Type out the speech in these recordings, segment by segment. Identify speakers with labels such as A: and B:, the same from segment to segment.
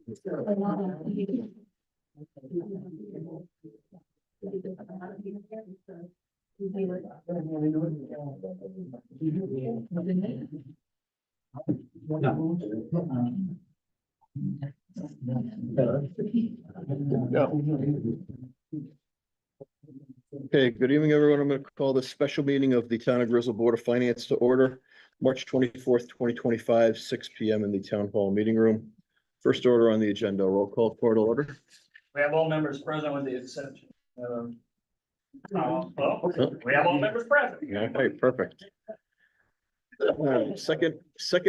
A: Okay, good evening, everyone. I'm going to call this special meeting of the Town of Grizzle Board of Finance to order, March 24th, 2025, 6 p.m. in the Town Hall Meeting Room. First order on the agenda, roll call, court order.
B: We have all members present with the exception. We have all members present.
A: Okay, perfect. Second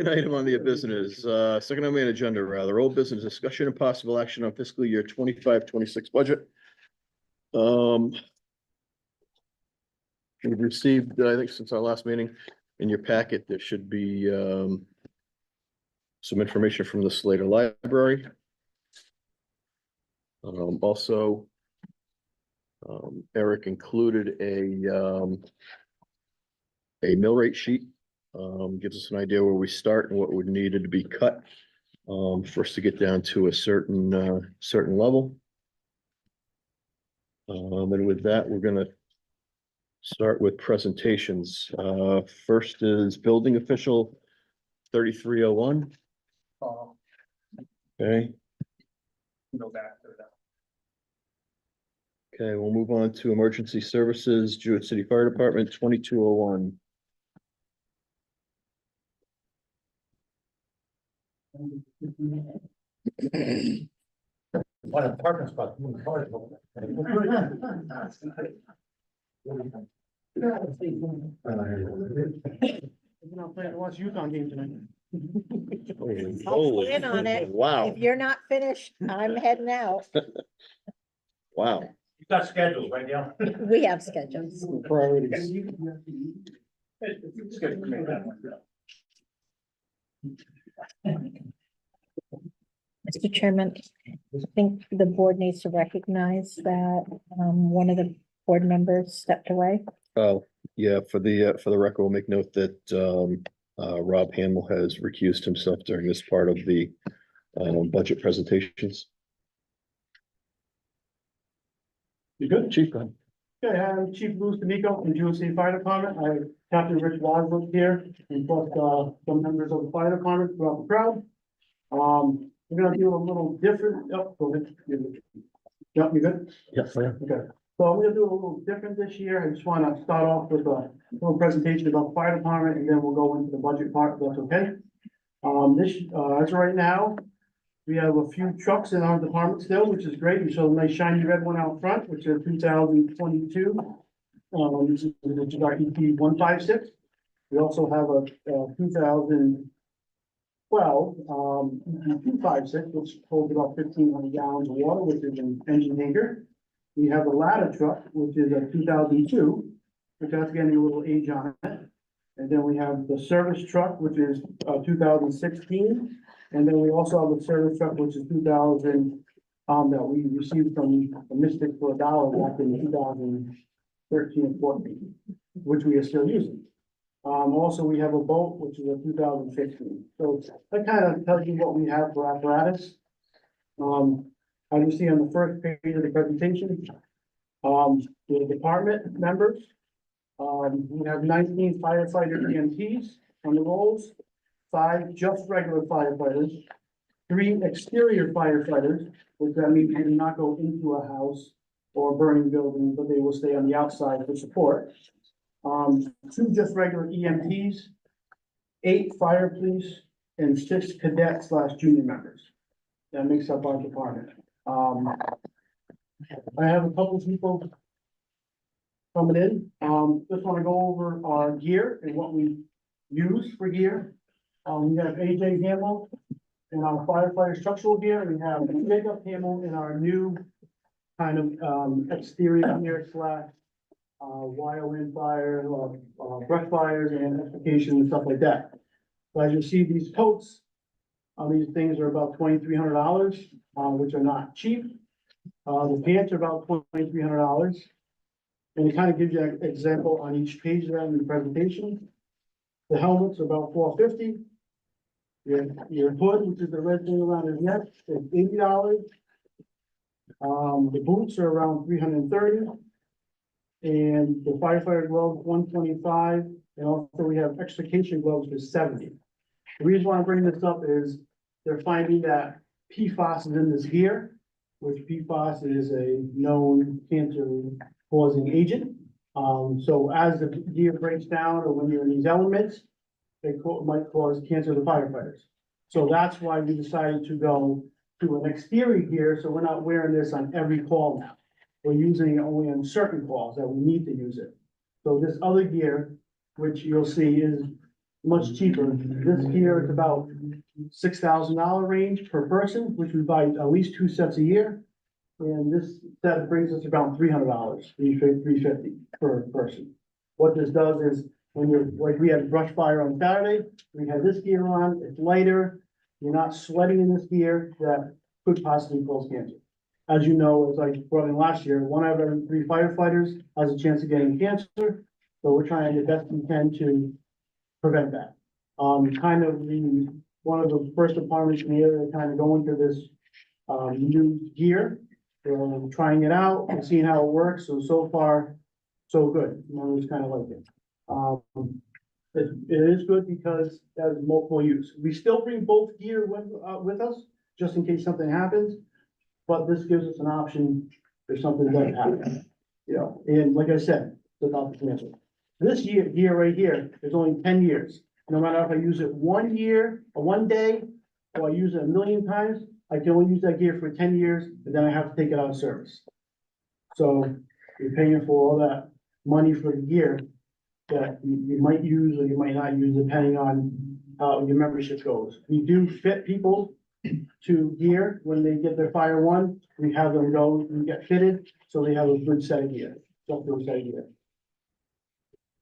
A: item on the business, second on the agenda, rather, old business discussion and possible action on fiscal year 25-26 budget. We've received, I think since our last meeting, in your packet, there should be some information from the Slater Library. Also, Eric included a mill rate sheet. Gives us an idea where we start and what would needed to be cut for us to get down to a certain level. And with that, we're gonna start with presentations. First is building official 3301. Okay.
B: Go back to that.
A: Okay, we'll move on to emergency services, Jewett City Fire Department 2201.
C: What a parking spot.
D: Not playing the West Yukon game tonight.
A: Holy,
E: plan on it.
A: wow,
E: If you're not finished, I'm heading out.
A: wow.
C: You've got schedules, right, Dale?
E: We have schedules.
D: Priorities.
B: It's good for me, that one.
E: Mr. Chairman, I think the board needs to recognize that one of the board members stepped away.
A: Oh, yeah, for the record, we'll make note that Rob Hamill has recused himself during this part of the budget presentations.
D: You good?
A: Chief, go ahead.
D: Okay, I'm Chief Louis D'Amico from Jewett City Fire Department. I have Captain Rich Wadsworth here, and plus some members of the fire department throughout the crowd. We're gonna do a little different. Oh, go ahead. Yep, you good?
A: Yes, sir.
D: Okay, so I'm gonna do a little different this year. I just wanna start off with a little presentation about the fire department, and then we'll go into the budget part, if that's okay. As of right now, we have a few trucks in our department still, which is great. You saw the nice shiny red one out front, which is 2022. Which is our EP 156. We also have a 2012 EP 256, which holds about 1,500 gallons of water, which is an engine tanker. We have a ladder truck, which is a 2002, which has getting a little age on it. And then we have the service truck, which is 2016. And then we also have a service truck, which is 2000, that we received from the Mystic for $1 back in 2013 and 14, which we are still using. Also, we have a boat, which is a 2015. So that kind of tells you what we have for apparatus. As you see on the first page of the presentation, the department members, we have 19 firefighter EMTs on the rolls, 5 just regular firefighters, 3 exterior firefighters, which that means they do not go into a house or a burning building, but they will stay on the outside for support. 2 just regular EMTs, 8 fire police, and 6 cadet / junior members. That makes up our department. I have a couple of people coming in. Just want to go over our gear and what we use for gear. We have AJ Hamill in our firefighter structural gear. We have Jacob Hamill in our new kind of exterior gear / wireline fire, brush fires and applications and stuff like that. So as you see, these coats, these things are about $2,300, which are not cheap. The pants are about $2,300. And it kind of gives you an example on each page of that in the presentation. The helmets are about $450. Your hood, which is the red thing around his neck, is $80. The boots are around $330. And the firefighter gloves, $125, and also we have extrication gloves for $70. The reason why I'm bringing this up is they're finding that PFAS is in this gear, which PFAS is a known cancer causing agent. So as the gear breaks down or when you're in these elements, might cause cancer to firefighters. So that's why we decided to go to an exterior gear, so we're not wearing this on every call now. We're using it only on certain calls that we need to use it. So this other gear, which you'll see is much cheaper. This gear is about $6,000 range per person, which we buy at least 2 sets a year. And this set brings us around $300, $350 per person. What this does is when you're, like we had brush fire on Saturday, we had this gear on, it's lighter. You're not sweating in this gear that could possibly cause cancer. As you know, as I brought in last year, 1 out of every 3 firefighters has a chance of getting cancer. So we're trying the best we can to prevent that. Kind of one of the first departments in the area kind of going to this new gear. We're trying it out and seeing how it works. So far, so good. I was kind of like it. It is good because it has multiple use. We still bring both gear with us, just in case something happens. But this gives us an option if something doesn't happen. You know, and like I said, it's about the cancer. This gear right here is only 10 years. No matter if I use it 1 year or 1 day, or I use it 1,000,000 times, I can only use that gear for 10 years, and then I have to take it out of service. So you're paying for all that money for the gear that you might use or you might not use, depending on how your membership goes. We do fit people to gear when they get their fire one. We have them go and get fitted, so they have a good set of gear.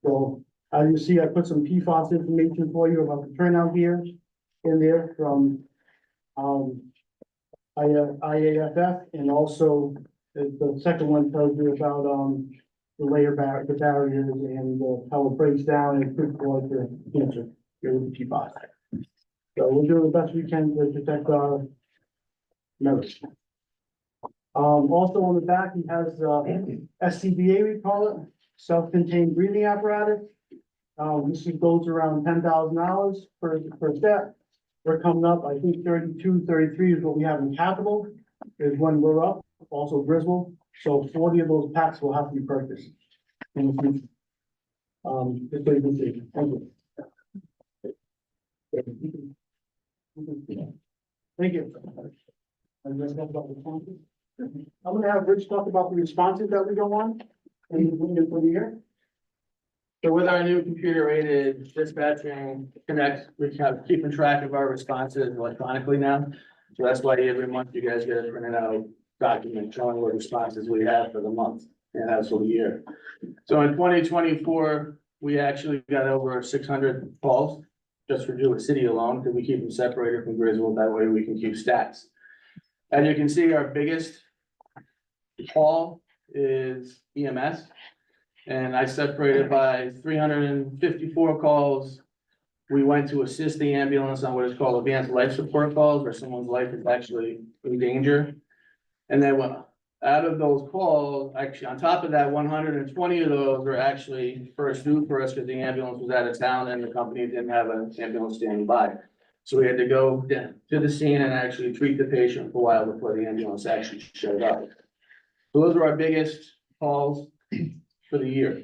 D: So as you see, I put some PFAS information for you about the turnout gear in there from IAFF, and also the second one tells you about the the barriers and how it breaks down and could cause the cancer here with the PFAS. So we're doing the best we can to protect our members. Also on the back, he has SCBA, we call it, self-contained breathing apparatus. This goes around $10,000 per set. We're coming up, I think 32, 33 is what we have in capital, is when we're up, also Griswold. So 40 of those packs will have to be purchased in the future. Just so you can see. Thank you. Thank you. I'm gonna have Rich talk about the responses that we go on and for the year.
F: So with our new computer aided dispatching connect, we have keeping track of our responses electronically now. So that's why every month you guys get a printed out document showing what responses we have for the month and as for the year. So in 2024, we actually got over 600 calls just for Jewett City alone, because we keep them separated from Griswold. That way we can keep stats. As you can see, our biggest call is EMS. And I separated by 354 calls. We went to assist the ambulance on what is called advanced life support calls, where someone's life is actually in danger. And then out of those calls, actually on top of that, 120 of those were actually first due for us because the ambulance was out of town and the company didn't have an ambulance standing by. So we had to go to the scene and actually treat the patient for a while before the ambulance actually showed up. So those were our biggest calls for the year.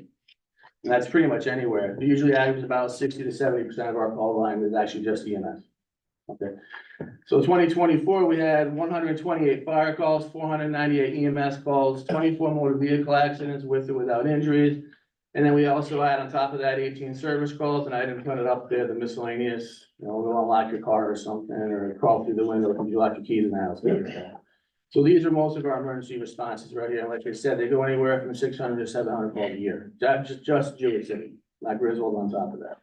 F: And that's pretty much anywhere. We usually average about 60 to 70% of our call volume is actually just EMS. Okay. So 2024, we had 128 fire calls, 498 EMS calls, 24 motor vehicle accidents with or without injuries. And then we also had on top of that 18 service calls, and I didn't put it up there, the miscellaneous, go unlock your car or something, or crawl through the window because you lock your keys in the house. So these are most of our emergency responses right here. Like I said, they go anywhere from 600 to 700 calls a year. Just Jewett City, not Griswold on top of that.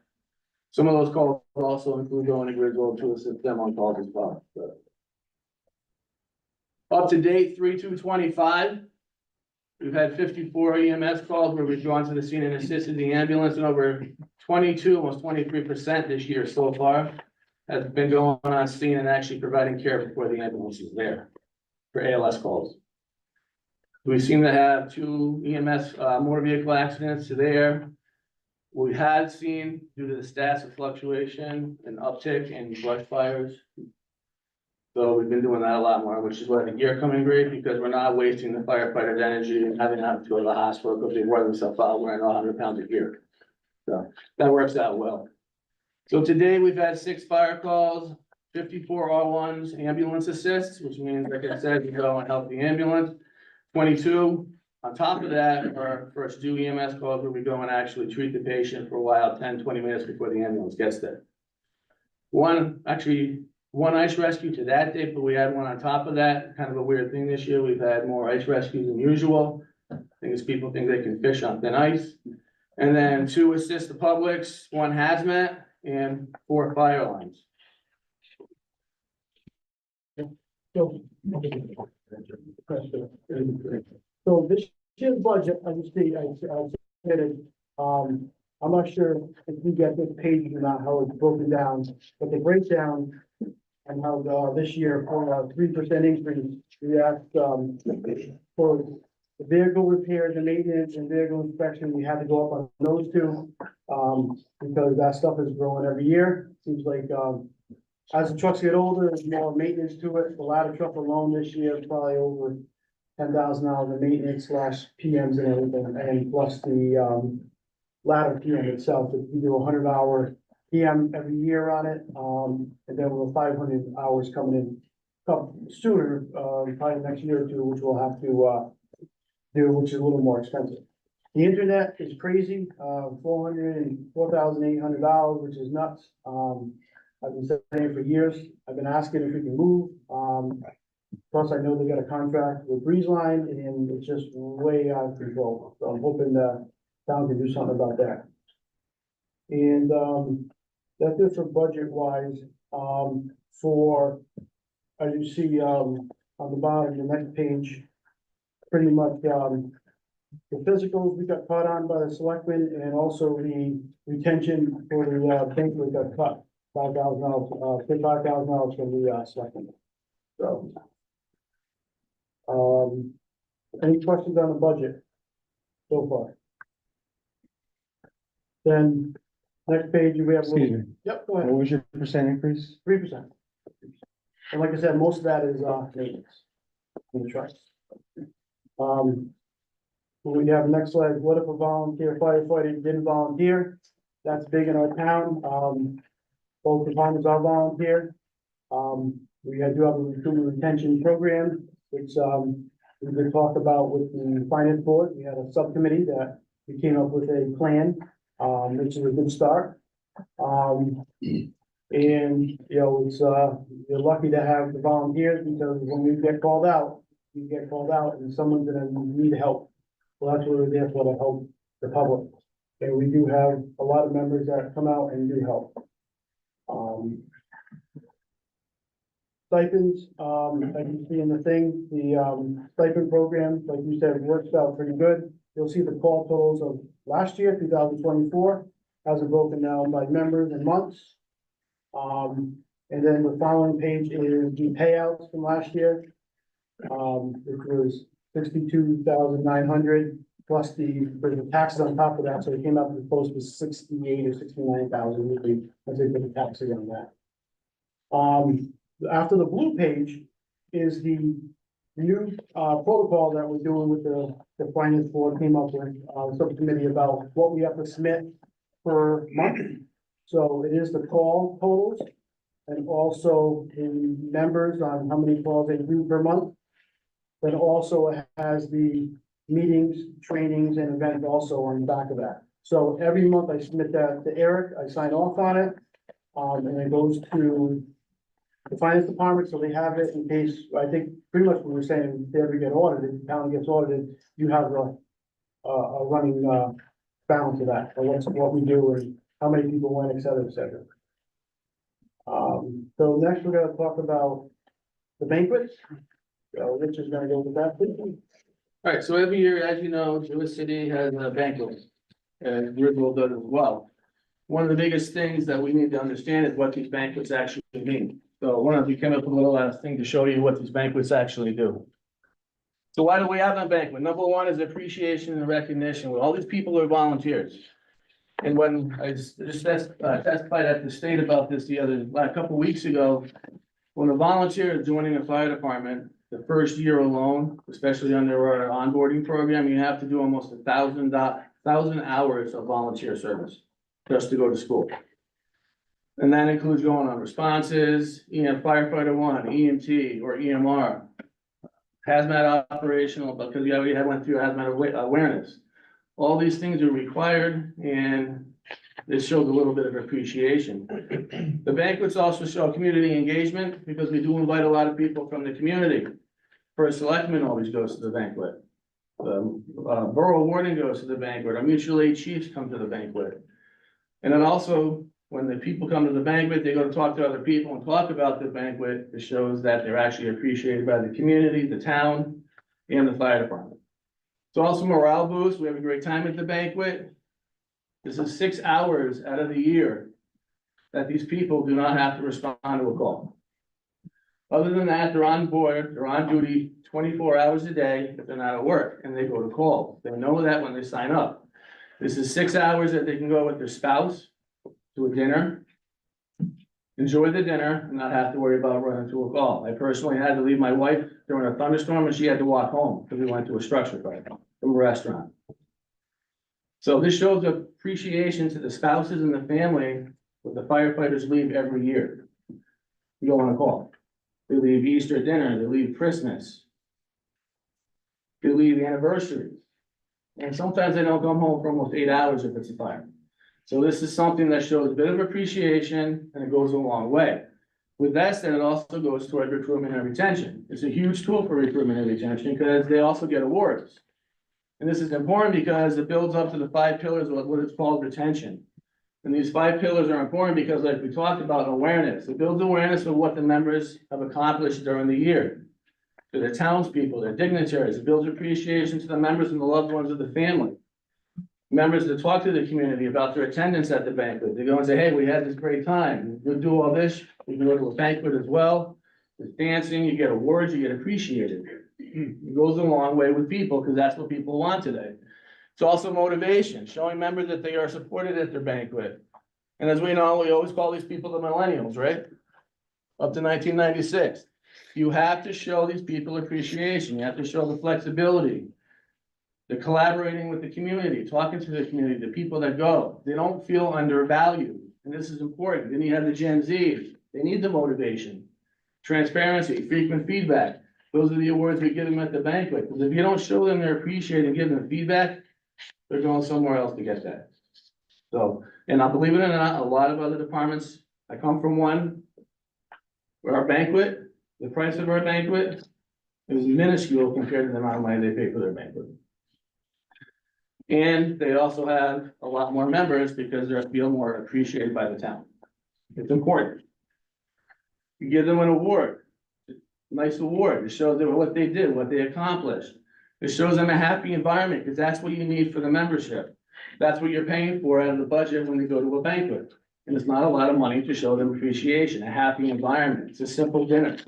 F: Some of those calls also include going to Griswold to assist them on calls as well. But up to date, 3/2/25. We've had 54 EMS calls where we've gone to the scene and assisted the ambulance, and over 22, almost 23% this year so far has been going on scene and actually providing care before the ambulance is there for ALS calls. We seem to have 2 EMS, motor vehicle accidents there. We had seen, due to the stats of fluctuation, an uptick in brush fires. So we've been doing that a lot more, which is why the gear coming great, because we're not wasting the firefighters' energy and having them to go to the hospital because they wear themselves out wearing 100 pounds of gear. So that works out well. So today we've had 6 fire calls, 54 R1s, ambulance assists, which means, like I said, you go and help the ambulance. 22, on top of that, are first due EMS calls where we go and actually treat the patient for a while, 10, 20 minutes before the ambulance gets there. One ice rescue to that date, but we had one on top of that, kind of a weird thing this year. We've had more ice rescues than usual. I think it's people think they can fish on thin ice. And then 2 assist the publics, 1 hazmat, and 4 fire lines.
D: So this year's budget, I just see, I said it, I'm not sure if you get this page or not, how it's broken down, but the breakdown and how, this year for a 3% increase, we asked, for the vehicle repairs and maintenance and vehicle inspection, we had to go up on those 2, because that stuff is growing every year. Seems like, as the trucks get older, there's more maintenance to it. The ladder truck alone this year is probably over $10,000 in maintenance / PMs and everything, and plus the, ladder PM itself. If you do a 100-hour PM every year on it, and then with 500 hours coming in sooner, probably next year or 2, which we'll have to, do, which is a little more expensive. The internet is crazy, $40800, which is nuts. I've been saying for years, I've been asking if we can move. Plus, I know they got a contract with Breezeline and it's just way out of control. So I'm hoping the town can do something about that. And, that's it for budget wise. For, as you see, on the bottom, the next page, pretty much, the physicals we got caught on by the selectmen and also the retention for the bank we got cut. $5,000, $5,000 from the selectmen. So. Any questions on the budget so far? Then, next page, we have.
G: Excuse me.
D: Yep, go ahead.
G: What was your percent increase?
D: 3%. And like I said, most of that is, maintenance in the trucks. We have next slide, what if a volunteer firefighter didn't volunteer? That's big in our town. Both departments are volunteer. We do have a recruitment retention program, which, we did talk about with the finance board. We had a subcommittee that we came up with a plan, which is a good start. And, you know, it's, you're lucky to have the volunteers because when we get called out, you get called out and someone's gonna need help. Well, that's what we're there for, to help the public. And we do have a lot of members that come out and do help. Stipends, like you see in the thing, the, stipend program, like you said, works out pretty good. You'll see the call totals of last year, 2024, as it broken down by members and months. And then the following page is the payouts from last year. Which was 62,900 plus the taxes on top of that, so it came up to close to 68 or 69,000, really, as they put the taxes on that. After the blue page is the new protocol that we're doing with the finance board came up with, subcommittee about what we have to submit per month. So it is the call totals and also the members on how many calls they do per month. But also has the meetings, trainings, and events also on the back of that. So every month I submit that to Eric, I sign off on it. And it goes to the finance department, so they have it in case, I think pretty much what we're saying, if they ever get audited, the town gets audited, you have a running, balance of that, or what we do and how many people went, et cetera, et cetera. So next we're gonna talk about the banquets. So Rich is gonna go with that, please.
F: All right, so every year, as you know, Jewish City has a banquet, and Griswold does as well. one of the biggest things that we need to understand is what these banquets actually mean. So I wanted to come up with a little last thing to show you what these banquets actually do. So why do we have a banquet? Number one is appreciation and recognition. All these people are volunteers. And when I just testified at the state about this a couple weeks ago, when a volunteer is joining a fire department, the first year alone, especially under our onboarding program, you have to do almost 1,000 hours of volunteer service just to go to school. And that includes going on responses, firefighter 1, EMT or EMR, hazmat operational, because we already went through hazmat awareness. All these things are required, and this shows a little bit of appreciation. The banquets also show community engagement, because we do invite a lot of people from the community. First selectman always goes to the banquet. Borough warden goes to the banquet. Our mutual aid chiefs come to the banquet. And then also, when the people come to the banquet, they go to talk to other people and talk about the banquet. It shows that they're actually appreciated by the community, the town, and the fire department. It's also morale boost. We have a great time at the banquet. This is 6 hours out of the year that these people do not have to respond to a call. Other than that, they're on board, they're on duty 24 hours a day if they're not at work, and they go to call. They know that when they sign up. This is 6 hours that they can go with their spouse to a dinner, enjoy the dinner, and not have to worry about running to a call. I personally had to leave my wife during a thunderstorm, and she had to walk home because we went to a structure fire from a restaurant. So this shows appreciation to the spouses and the family that the firefighters leave every year. You go on a call. They leave Easter dinner, they leave Christmas. They leave anniversaries. And sometimes they don't come home for almost 8 hours if it's a fire. So this is something that shows a bit of appreciation, and it goes a long way. With that said, it also goes toward recruitment and retention. It's a huge tool for recruitment and retention because they also get awards. And this is important because it builds up to the 5 pillars of what is called retention. And these 5 pillars are important because, like we talked about, awareness. It builds awareness of what the members have accomplished during the year. To the townspeople, their dignitaries. It builds appreciation to the members and the loved ones of the family. Members that talk to the community about their attendance at the banquet. They go and say, hey, we had this great time. We'll do all this. We can go to a banquet as well. There's dancing, you get awards, you get appreciated. It goes a long way with people because that's what people want today. It's also motivation, showing members that they are supported at their banquet. And as we know, we always call these people the millennials, right? Up to 1996. You have to show these people appreciation. You have to show the flexibility, the collaborating with the community, talking to the community, the people that go. They don't feel undervalued. And this is important. Then you have the Gen Zs. They need the motivation, transparency, frequent feedback. Those are the awards we give them at the banquet. Because if you don't show them they're appreciated and give them feedback, they're going somewhere else to get that. So, and I believe it or not, a lot of other departments, I come from one where our banquet, the price of our banquet is minuscule compared to the amount of money they pay for their banquet. And they also have a lot more members because they feel more appreciated by the town. It's important. You give them an award, nice award. It shows them what they did, what they accomplished. It shows them a happy environment because that's what you need for the membership. That's what you're paying for out of the budget when they go to a banquet. And it's not a lot of money to show them appreciation, a happy environment. It's a simple dinner.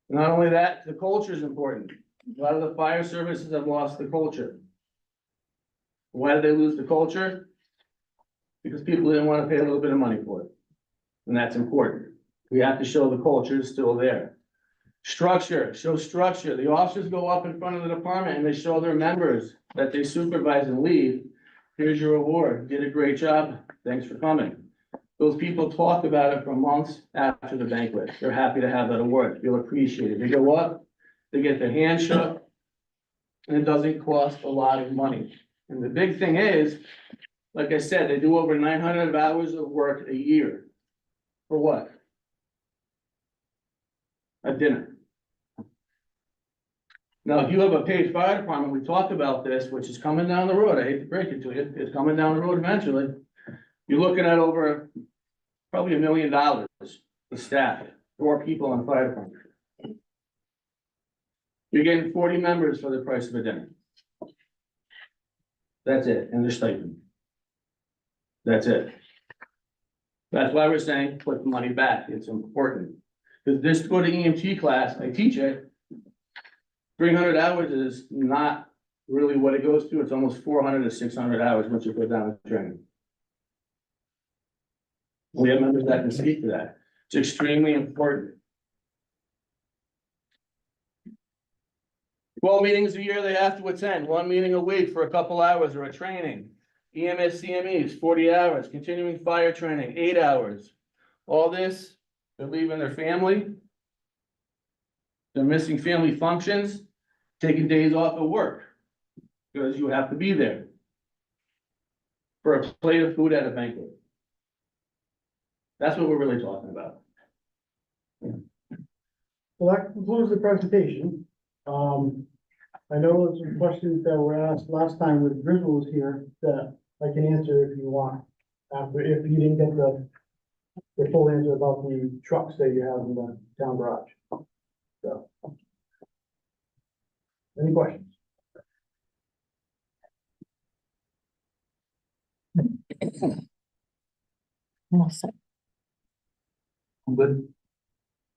F: Not only that, the culture is important. A lot of the fire services have lost the culture. Why did they lose the culture? Because people didn't want to pay a little bit of money for it. And that's important. We have to show the culture is still there. Structure, show structure. The officers go up in front of the department and they show their members that they supervise and lead. Here's your award. You did a great job. Thanks for coming. Those people talk about it for months after the banquet. They're happy to have that award, feel appreciated. They go up, they get their hand shook, and it doesn't cost a lot of money. And the big thing is, like I said, they do over 900 hours of work a year. For what? A dinner. Now, if you have a paid fire department, we talked about this, which is coming down the road. I hate to break it to you. It's coming down the road eventually. You're looking at over probably $1 million to staff, 4 people on the fire department. You're getting 40 members for the price of a dinner. That's it, and their stipend. That's it. That's why we're saying put the money back. It's important. Because this to go to EMT class, I teach it. 300 hours is not really what it goes to. It's almost 400 to 600 hours once you put down the training. We have members that can speak to that. It's extremely important. 12 meetings a year they have to attend, 1 meeting a week for a couple hours or a training. EMS CMEs, 40 hours, continuing fire training, 8 hours. All this, they're leaving their family. They're missing family functions, taking days off of work. Because you have to be there. For a plate of food at a banquet. That's what we're really talking about.
D: Well, that concludes the presentation. I know there's some questions that were asked last time with Griswold was here that I can answer if you want. After, if you didn't get the full answer about the trucks that you have in the town garage. So. Any questions?
E: I'm all set.
F: Good.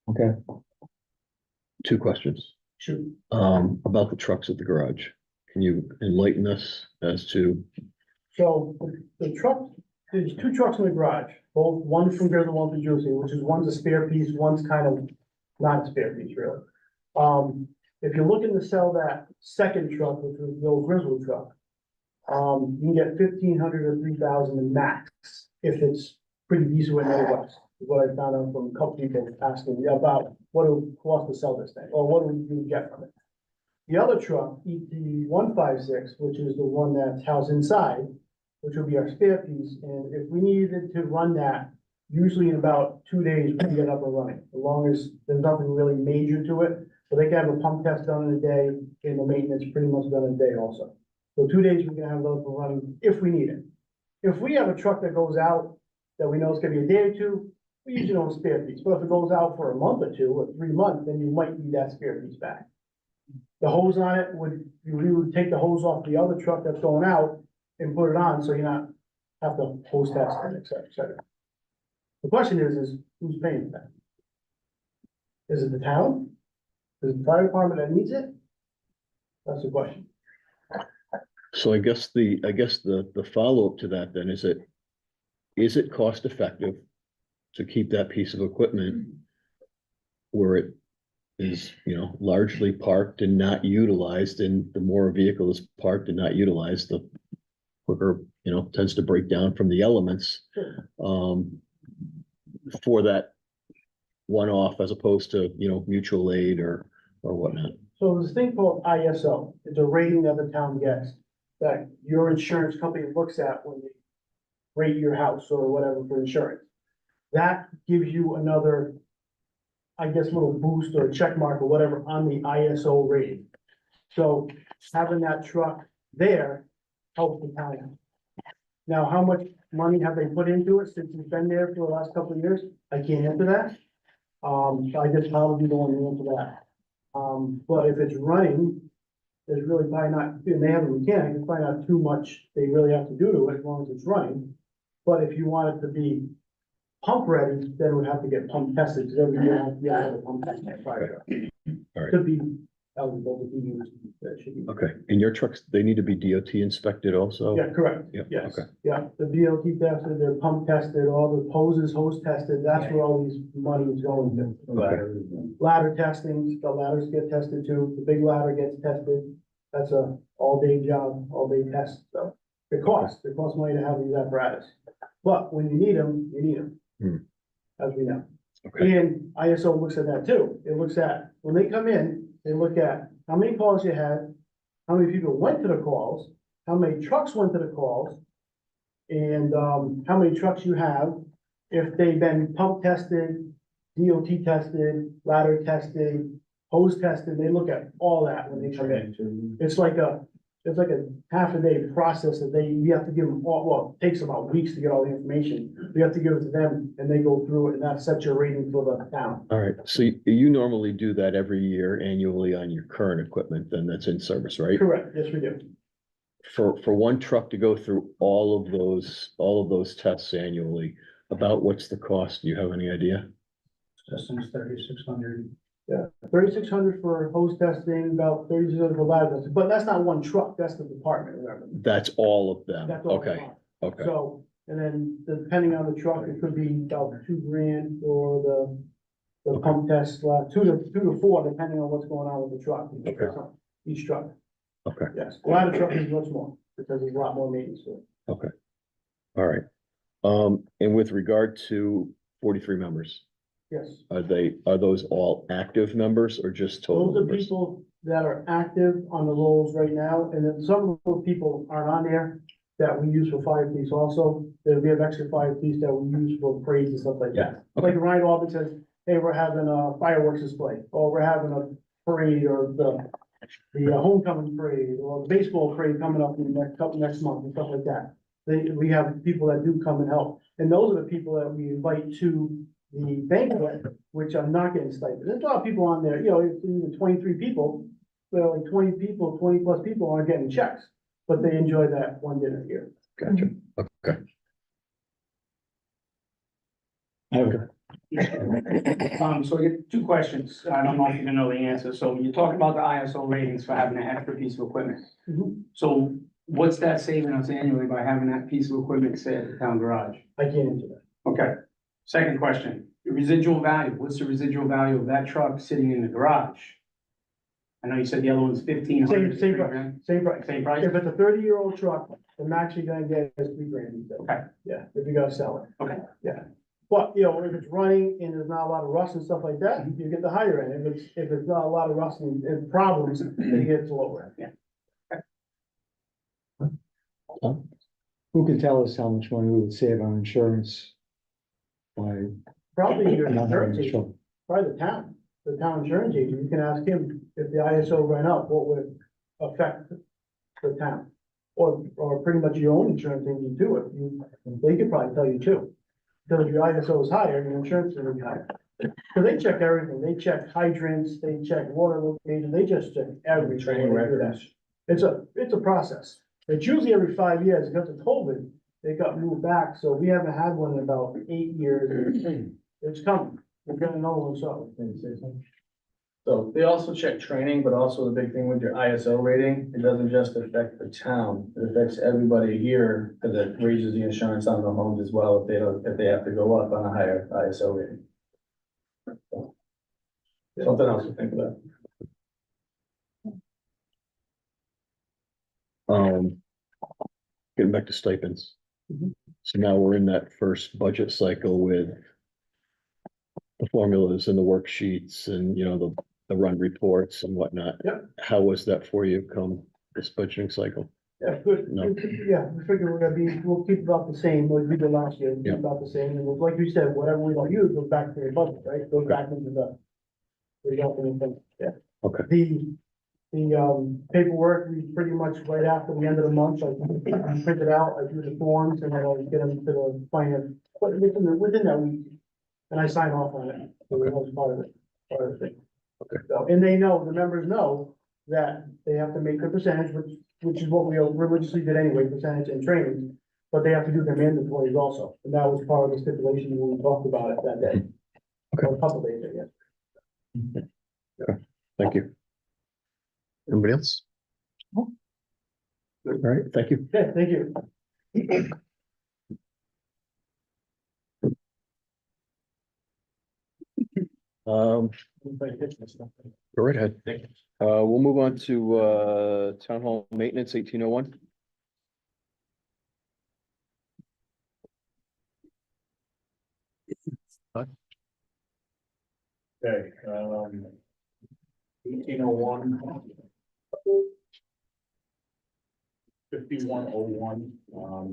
A: Okay. Two questions,
D: Shoot.
A: about the trucks at the garage. Can you enlighten us as to,
D: So the truck, there's 2 trucks in the garage, both, one's from Griswold, one from Juicy, which is one's a spare piece, one's kind of not a spare piece, really. If you're looking to sell that second truck, which was the old Griswold truck, you can get 1,500 or 3,000 in max, if it's pretty decent with no west. Is what I found out from a couple people asking me about what it would cost to sell this thing, or what would you get from it. The other truck, ET 156, which is the one that's housed inside, which will be our spare piece, and if we needed to run that, usually in about 2 days, we can get up and running, as long as there's nothing really major to it. So they can have a pump test done in a day, and the maintenance pretty much done in a day also. So 2 days, we can have it up and running if we need it. If we have a truck that goes out, that we know it's gonna be a day or two, we usually don't spare piece, but if it goes out for a month or 2 or 3 months, then you might need that spare piece back. The hose on it we would take the hose off the other truck that's going out and put it on, so you're not have to hose test it, et cetera, et cetera. The question is who's paying for that? Is it the town? Is it the fire department that needs it? That's the question.
A: so I guess the follow-up to that then is it cost effective to keep that piece of equipment where it is, largely parked and not utilized, and the more a vehicle is parked and not utilized, the quicker, tends to break down from the elements, for that one-off as opposed to, mutual aid or whatnot.
D: So there's a thing called ISO. It's a rating that the town gets, that your insurance company looks at when they rate your house or whatever for insurance. That gives you another, I guess, little boost or a check mark or whatever on the ISO rating. So having that truck there helps the town. Now, how much money have they put into it since it's been there for the last couple of years? I can't answer that. So I guess I'll be the one to answer that. But if it's running, there's really probably not, and they have a mechanic, there's probably not too much they really have to do to it as long as it's running. But if you want it to be pump ready, then it would have to get pump tested, because every year you have a pump test.
A: All right.
D: To be eligible to be used. That should be.
A: Okay, and your trucks, they need to be DOT inspected also?
D: Yeah, correct.
A: Yeah,
D: Yes,
A: okay.
D: yeah, the BLT tested, they're pump tested, all the hoses, hose tested, that's where all these money is going to. Ladder testing, the ladders get tested too, the big ladder gets tested, that's a all-day job, all-day test, so. It costs money to have these apparatus, but when you need them, you need them. As we know.
A: Okay.
D: And ISO looks at that too, it looks at, when they come in, they look at how many calls you had, how many people went to the calls, how many trucks went to the calls, and, how many trucks you have, if they've been pump tested, DOT tested, ladder tested, hose tested, they look at all that when they come in. It's like a half a day process that you have to give them all, well, it takes about weeks to get all the information. You have to give it to them and they go through it and that sets your rating for the town.
A: All right, so you normally do that every year annually on your current equipment then that's in service, right?
D: Correct, yes, we do.
A: For one truck to go through all of those tests annually, about what's the cost? Do you have any idea?
C: Systems 3,600.
D: 3,600 for hose testing, about 3,600 for lab testing, but that's not one truck, that's the department, remember?
A: That's all of them.
D: That's all.
A: Okay, okay,
D: So, and then depending on the truck, it could be about $2,000 for the pump test, two to four, depending on what's going on with the truck.
A: Okay.
D: Each truck.
A: okay,
D: Yes, a lot of trucks is much more, because there's a lot more maintenance to it.
A: okay. All right. And with regard to 43 members,
D: Yes,
A: are those all active members or just total
D: those are
A: members?
D: people that are active on the rolls right now, and then some of those people aren't on there that we use for fire police also. We have extra fire police that we use for parades and stuff like that.
A: Okay.
D: Like Ryan Albert says, hey, we're having a fireworks display, or we're having a parade, or the homecoming parade, or the baseball parade coming up in the next month and stuff like that. We have people that do come and help, and those are the people that we invite to the banquet, which are not getting stipend. There's a lot of people on there, it's even 23 people, so like 20 people, 20 plus people aren't getting checks, but they enjoy that one dinner a year.
A: Gotcha, okay.
B: So I get two questions. I don't know if you know the answer. So you talk about the ISO ratings for having an extra piece of equipment.
D: Mhm.
B: So what's that saving us annually by having that piece of equipment say at the town garage?
D: I can't answer that.
B: Okay. Second question, the residual value. What's the residual value of that truck sitting in the garage? I know you said the other one's 1,500.
D: Same price, same price.
B: Same price?
D: If it's a 30-year-old truck, the max you're gonna get is $3,000. instead.
B: Okay.
D: Yeah, if you gotta sell it.
B: Okay.
D: Yeah. But, if it's running and there's not a lot of rust and stuff like that, you get the higher end. If it's not a lot of rust and problems, then you get the lower end.
G: Who can tell us how much money we would save on insurance? By
D: Probably your
G: not having
D: insurance
G: a
D: agent,
G: truck?
D: probably the town insurance agent. You can ask him if the ISO ran up, what would it affect the town? Or pretty much your own insurance agent too. They could probably tell you too. Because if your ISO is higher, your insurance is gonna be higher. So they check everything. They check hydrants, they check water location, they just check everything.
C: Training records.
D: It's a process. It's usually every 5 years. Because of COVID, they got moved back, so we haven't had one in about 8 years. It's coming. We're gonna know what's up.
F: So they also check training, but also the big thing with your ISO rating, it doesn't just affect the town, it affects everybody here, because it raises the insurance on the homes as well, if they have to go up on a higher ISO rating. So, something else to think about.
A: Getting back to stipends.
D: Mhm.
A: So now we're in that first budget cycle with the formulas and the worksheets and, the run reports and whatnot.
D: Yep.
A: How was that for you come this budgeting cycle?
D: Yeah, good.
A: No.
D: Yeah, we figure we'll keep about the same, like we did last year, keep
A: Yeah.
D: about the same, and like you said, whatever we don't use goes back to the budget, right? Goes back into the thing, yeah.
A: Okay.
D: The paperwork, we pretty much right after the end of the month, I print it out, I do the forms, and then I get them to the finance, but within that week. And I sign off on it, so that was part of the thing.
A: Okay.
D: So, and they know, the members know that they have to make the percentage, which is what we religiously did anyway, percentage and training. But they have to do their mandatories also, and that was part of the stipulation when we talked about it that day.
A: Okay.
D: Or a couple days, I guess.
A: Thank you. Anybody else? All right, thank you.
D: Okay, thank you.
A: Go right ahead. We'll move on to, Town Hall Maintenance 1801.
C: Okay, 1801. 5101,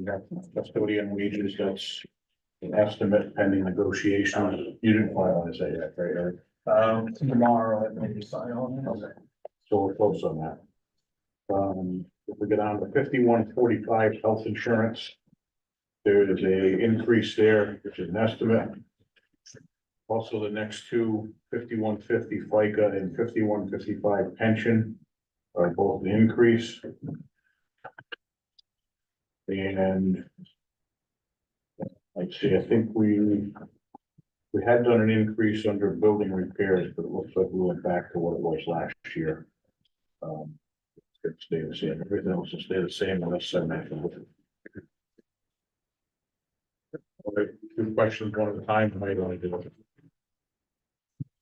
C: that custodian wages, that's an estimate pending negotiation. You didn't quite want to say that, right, Eric?
B: Tomorrow, I maybe sign on it.
C: Okay. So we're close on that. If we get on to 5145 health insurance, there is a increase there, which is an estimate. Also, the next two, 5150 FICA and 5155 pension are both an increase. And Let's see, I think we had done an increase under building repairs, but it looks like we went back to what it was last year. It stayed the same, everything else will stay the same unless I mention it. All right, two questions, one at a time, how you want to do it?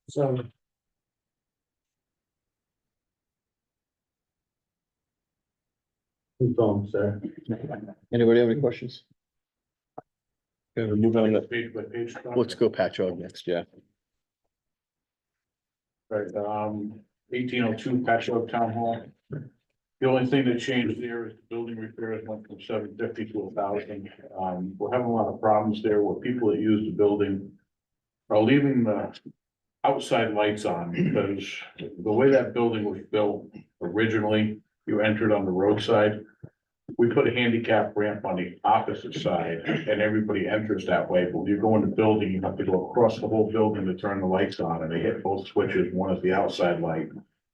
F: So. Sir.
A: Anybody have any questions? Okay, we're moving on to,
C: Page by page. stuff?
A: let's go Patchogue next, yeah.
C: Right, 1802 Patchogue Town Hall. The only thing that changed there is the building repairs went from 750 to 1,000. We're having a lot of problems there where people that use the building are leaving the outside lights on because the way that building was built originally, you entered on the roadside. We put a handicap ramp on the opposite side and everybody enters that way, but when you go in the building, you have to go across the whole building to turn the lights on and they hit both switches. One is the outside light.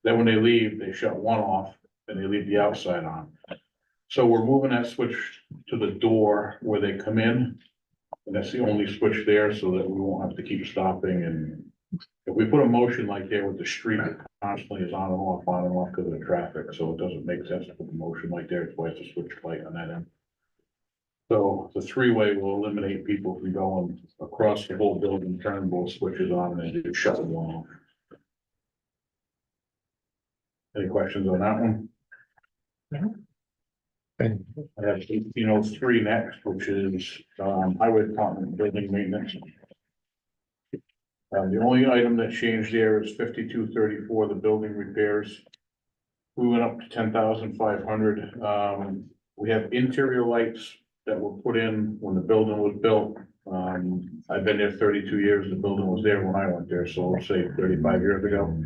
C: Then when they leave, they shut one off and they leave the outside on. So we're moving that switch to the door where they come in. And that's the only switch there so that we won't have to keep stopping. And if we put a motion light there with the street, it constantly is on and off because of the traffic. So it doesn't make sense to put a motion light there. It's why it's a switch light on that end. So the three-way will eliminate people from going across the whole building, turn both switches on and then shut them off. Any questions on that one?
A: Okay.
C: I have 1803 next, which is highway department building maintenance. The only item that changed there is 5234, the building repairs. We went up to 10,500. We have interior lights that were put in when the building was built. I've been there 32 years. The building was there when I went there, so let's say 35 years ago.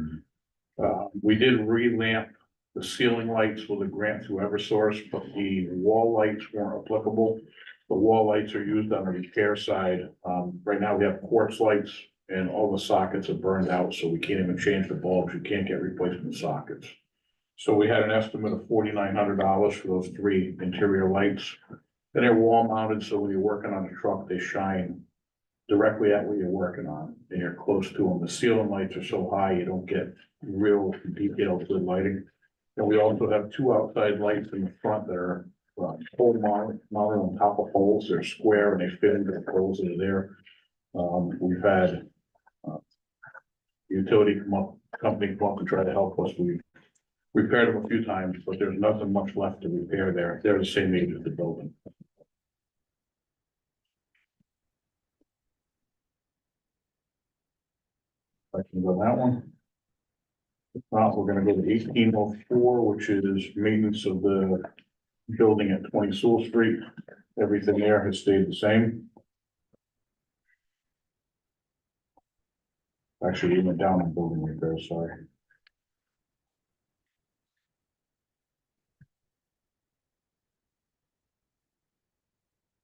C: We did re-lamp the ceiling lights with a grant through Eversource, but the wall lights weren't applicable. The wall lights are used on the repair side. Right now we have quartz lights and all the sockets are burned out, so we can't even change the bulbs. You can't get replacement sockets. So we had an estimate of $4,900 for those three interior lights. And they're wall mounted, so when you're working on a truck, they shine directly at what you're working on and you're close to them. The ceiling lights are so high, you don't get real detailed good lighting. And we also have two outside lights in the front that are pole mounted on top of poles. They're square and they fit into the poles that are there. We've had utility company come up and try to help us. We've repaired them a few times, but there's nothing much left to repair there. They're the same age as the building. Questions on that one? If not, we're gonna go to 1804, which is maintenance of the building at 20 Sewell Street. Everything there has stayed the same. Actually, we went down in building repairs, sorry.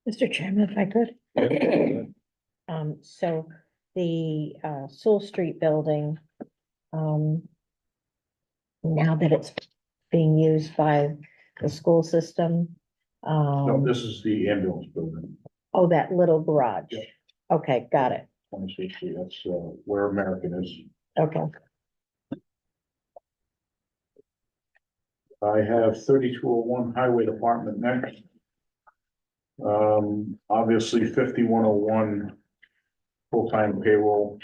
E: Mr. Chairman, if I could. So the Sewell Street building, now that it's being used by the school system.
C: No, this is the ambulance building,
E: Oh, that little garage.
C: Yeah.
E: Okay, got it.
C: 20 Sewell Street. That's where American is.
E: Okay.
C: I have 3201 Highway Department next. Obviously 5101 full-time payroll.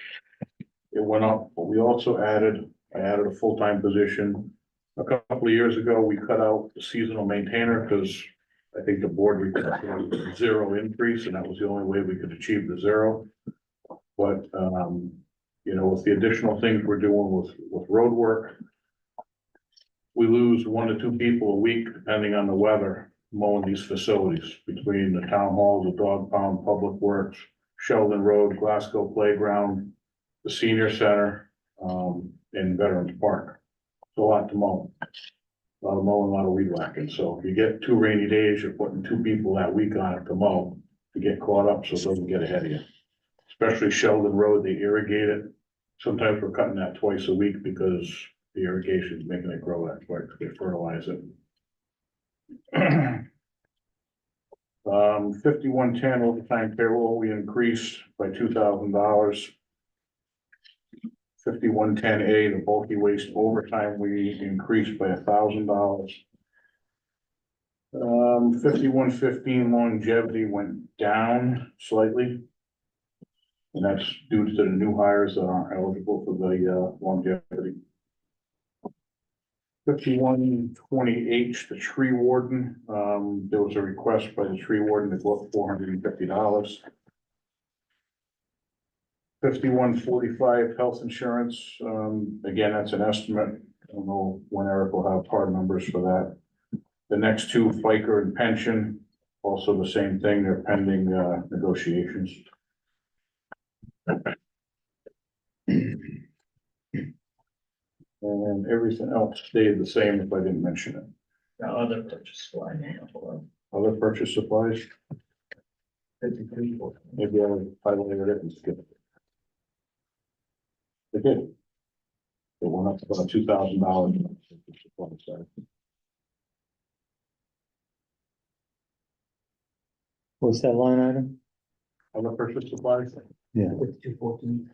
C: It went up, but we also I added a full-time position. A couple of years ago, we cut out the seasonal maintainer because I think the board required zero increase and that was the only way we could achieve the zero. But, you know, with the additional things we're doing with road work, we lose 1 to 2 people a week, depending on the weather, mowing these facilities between the town hall, the dog pound, public works, Sheldon Road, Glasgow Playground, the senior center, and Veterans Park. It's a lot to mow. A lot of mowing, a lot of weed whacking. So if you get 2 rainy days, you're putting 2 people that week on it to mow to get caught up so it doesn't get ahead of you. Especially Sheldon Road, they irrigate it. Sometimes we're cutting that twice a week because the irrigation is making it grow that quick. They fertilize it. 5110 overtime payroll, we increased by $2,000. 5110A, the bulky waste overtime, we increased by $1,000. 5115 longevity went down slightly. And that's due to the new hires that aren't eligible for the longevity. 5120H, the tree warden, there was a request by the tree warden to go up $450. 5145 health insurance, again, that's an estimate. I don't know when Eric will have hard numbers for that. The next two, FICA and pension, also the same thing, they're pending negotiations. And everything else stayed the same if I didn't mention it.
F: Other purchase line.
C: Other purchase supplies, maybe I highlighted it and skipped it. They did. It went up about $2,000.
G: What's that line item?
C: Other purchase supplies,
G: Yeah.
D: 214.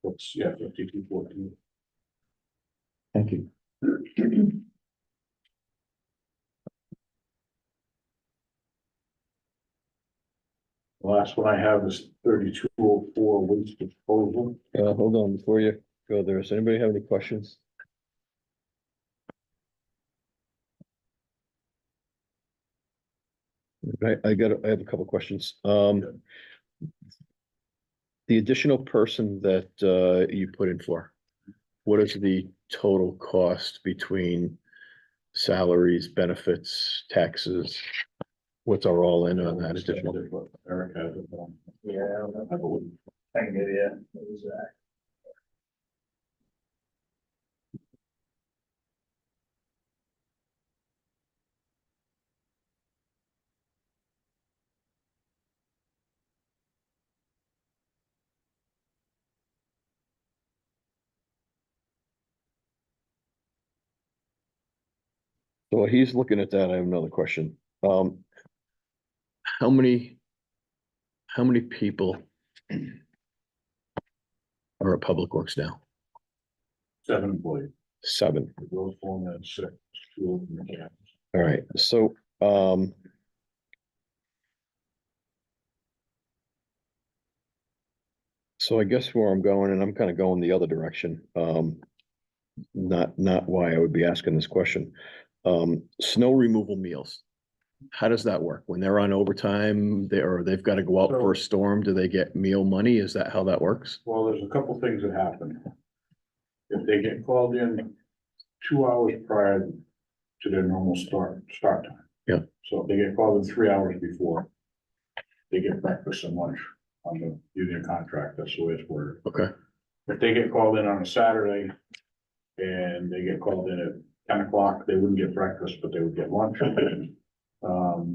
C: that's, yeah, 5214.
G: Thank you.
C: The last one I have is 3204 waste disposal.
A: Hold on, before you go there, does anybody have any questions? I have a couple questions. The additional person that you put in for, what is the total cost between salaries, benefits, taxes? What's our all in on that additional?
C: Eric has it.
F: Yeah,
C: I believe.
F: I can give you the exact.
A: So while he's looking at that, I have another question. How many people are at Public Works now?
C: 7 employees.
A: 7.
C: The growth foreman at 6. 2 of them are mechanics.
A: All right, so, so I guess where I'm going, and I'm kind of going the other direction, not why I would be asking this question. Snow removal meals. How does that work? When they're on overtime, they've got to go out for a storm, do they get meal money? Is that how that works?
C: Well, there's a couple things that happen. If they get called in 2 hours prior to their normal start time.
A: Yeah.
C: So if they get called in 3 hours before, they get breakfast and lunch on the union contract, that's the way it's worded.
A: Okay,
C: If they get called in on a Saturday and they get called in at 10 o'clock, they wouldn't get breakfast, but they would get lunch.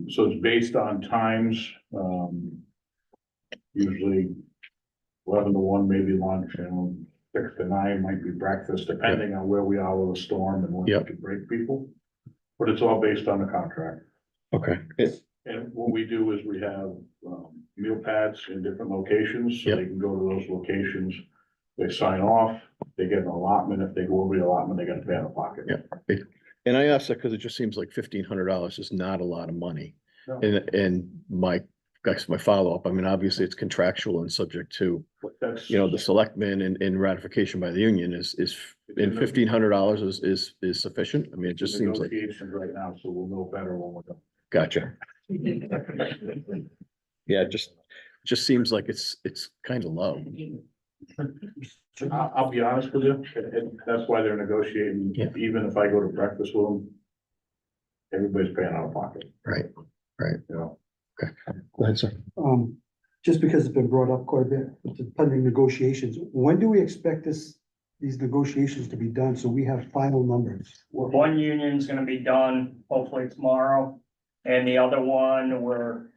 C: So it's based on times, usually 11 to 1, maybe lunch, and 6 to 9 might be breakfast, depending on where we are with the storm and when we
A: Yep.
C: can break people. But it's all based on the contract.
A: okay.
C: And what we do is we have meal pads in different locations, so
A: Yep.
C: they can go to those locations. They sign off, they get an allotment. If they go over the allotment, they got to pay out of pocket.
A: Yeah. And I asked that because it just seems like $1,500 is not a lot of money.
C: No.
A: And my follow-up, I mean, obviously it's contractual and subject to,
C: But that's,
A: the selectmen and ratification by the union is, and $1,500 is sufficient. I mean, it just seems like,
C: negotiations right now, so we'll know better when we're done.
A: gotcha. Yeah, it just seems like it's kind of low.
C: I'll be honest with you, and that's why they're negotiating.
A: Yeah.
C: Even if I go to breakfast with them, everybody's paying out of pocket,
A: Right,
C: you know.
A: go ahead, sir.
D: Just because it's been brought up quite a bit, with the pending negotiations, when do we expect these negotiations to be done, so we have final numbers?
H: One union's gonna be done hopefully tomorrow, and the other one,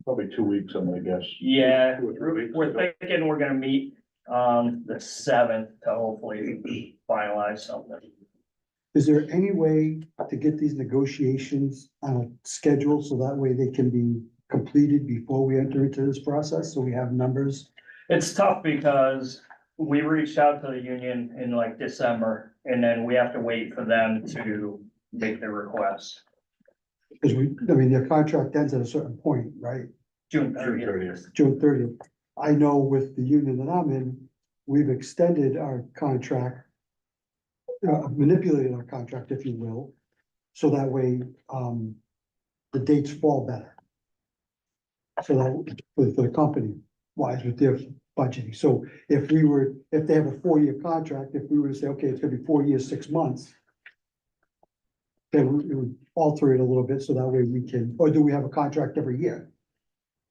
C: Probably 2 weeks, I'm gonna guess.
H: yeah,
C: 2 or 3 weeks.
H: we're thinking we're gonna meet the 7th to hopefully finalize something.
I: Is there any way to get these negotiations on a schedule so that way they can be completed before we enter into this process, so we have numbers?
H: It's tough because we reached out to the union in like December, and then we have to wait for them to make their request.
I: Because I mean, their contract ends at a certain point, right?
H: June
C: June
H: 30th.
C: 30th.
I: June 30th. I know with the union that I'm in, we've extended our contract, manipulated our contract, if you will, so that way, the dates fall better. So that, for the company wise with their budgeting. So if they have a 4-year contract, if we were to say, okay, it's gonna be 4 years, 6 months, then it would alter it a little bit, so that way we can, or do we have a contract every year?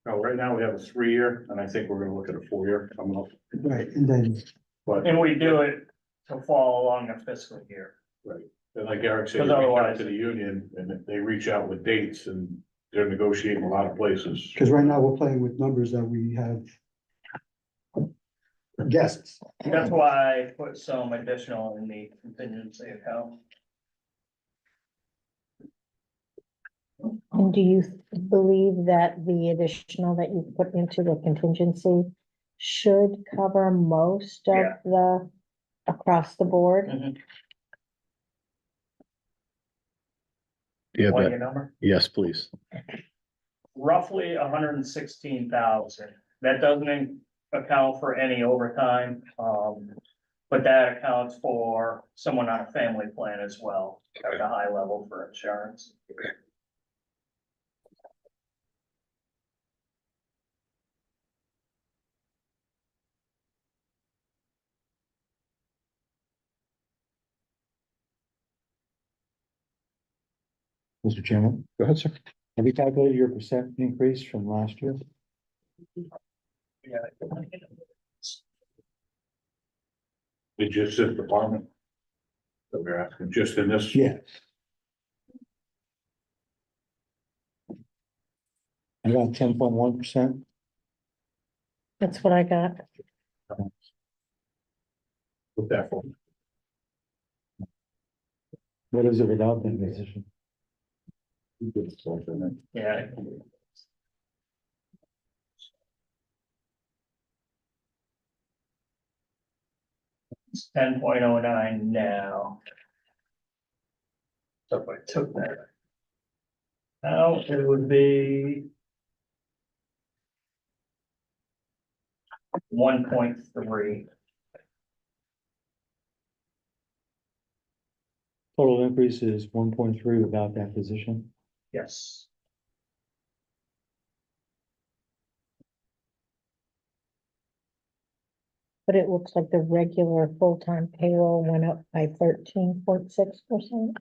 C: No, right now we have a 3-year, and I think we're gonna look at a 4-year coming up,
I: Right, and then,
C: but,
H: And we do it to fall along a fiscal year.
C: and like Eric said, you
H: Because
C: reach out
H: otherwise-
C: to the union, and they reach out with dates, and they're negotiating a lot of places.
I: because right now we're playing with numbers that we have guesses.
H: That's why I put some additional in the contingency account.
E: And do you believe that the additional that you put into the contingency should cover most of
H: Yeah.
E: the, across the board?
A: Yeah,
H: Want
A: but,
H: your number?
A: yes, please.
H: Roughly 116,000. That doesn't account for any overtime, but that accounts for someone on a family plan as well, at a high level for insurance.
G: Mr. Chairman,
A: Go ahead, sir.
G: have you calculated your percent increase from last year?
H: Yeah.
C: It's just this department. That we're asking, just in this.
G: Yes. I got 10.1%.
E: That's what I got.
C: With that for.
G: What is it without that position?
H: Yeah. It's 10.09 now. So if I took that. Now it would be. 1.3.
G: Total increase is 1.3 without that position.
H: Yes.
E: But it looks like the regular full-time payroll went up by 13.6%.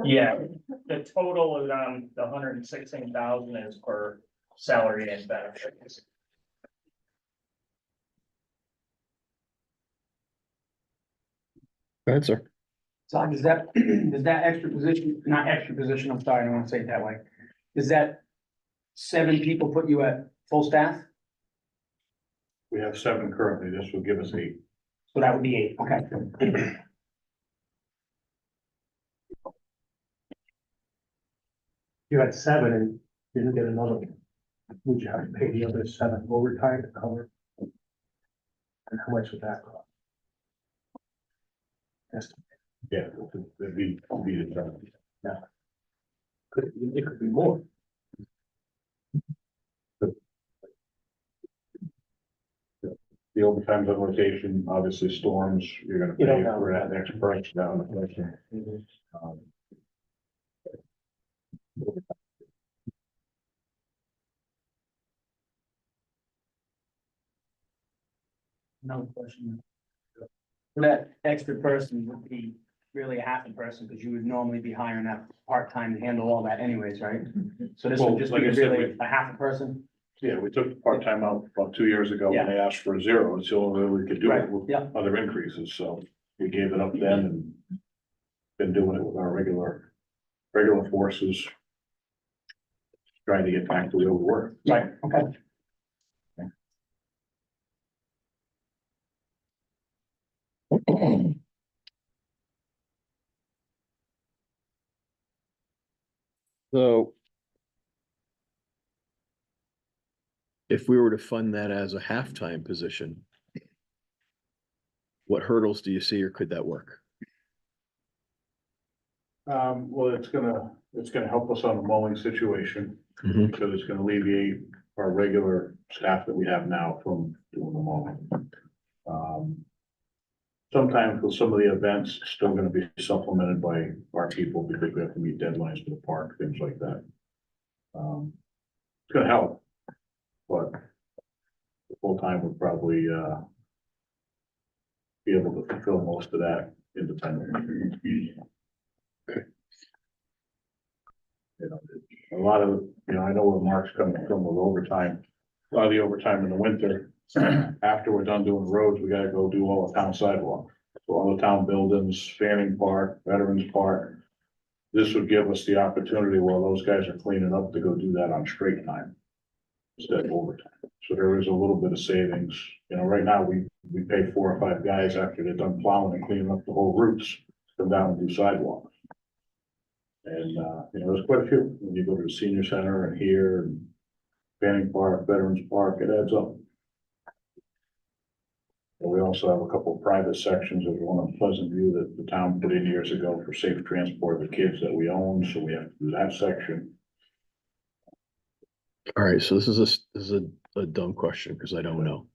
H: Yeah, the total is the 116,000 is for salary and benefits.
A: Go ahead, sir.
B: So does that extra position, not extra position, I'm sorry, I don't want to say it that way. Does that 7 people put you at full staff?
C: We have 7 currently, this will give us 8.
B: So that would be 8, okay.
D: You had 7 and didn't get another one. Would you have to pay the other 7 overtime to cover? And how much would that cost?
C: Yeah, it'd be determined.
D: It could be more.
C: The overtime's on rotation, obviously storms, you're gonna
D: You don't
C: pay
D: know.
C: for that next price down the person.
B: No question. That extra person would be really a half a person, because you would normally be hiring that part-time to handle all that anyways, right? So this
C: Well,
B: would just
C: like
B: be
C: I said,
B: really a half a person?
C: Yeah, we took part-time out about 2 years ago when they asked for a 0, it's the only way we could do it
B: Right,
C: with
B: yeah.
C: other increases, so we gave it up then and been doing it with our regular forces. Trying to get back to where we were.
B: Right, okay.
A: So if we were to fund that as a halftime position, what hurdles do you see, or could that work?
C: Well, it's gonna help us on the mowing situation,
A: Mhm.
C: because it's gonna alleviate our regular staff that we have now from doing the mowing. Sometimes with some of the events, it's still gonna be supplemented by our people, because we have to meet deadlines for the park, things like that. It's gonna help, but full-time would probably, be able to fulfill most of that independently. You know, a lot of, I know where Mark's coming from with overtime, a lot of the overtime in the winter. After we're done doing roads, we gotta go do all the town sidewalk, so all the town buildings, Fanning Park, Veterans Park. This would give us the opportunity while those guys are cleaning up to go do that on straight time instead of overtime. So there is a little bit of savings. Right now, we pay 4 or 5 guys after they're done plowing and cleaning up the whole routes, to come down and do sidewalks. And, there's quite a few, when you go to the senior center and here, and Fanning Park, Veterans Park, it adds up. And we also have a couple of private sections. There's one on Pleasant View that the town put in years ago for safe transport of the kids that we own, so we have to do that section.
A: All right, so this is a dumb question, because I don't know.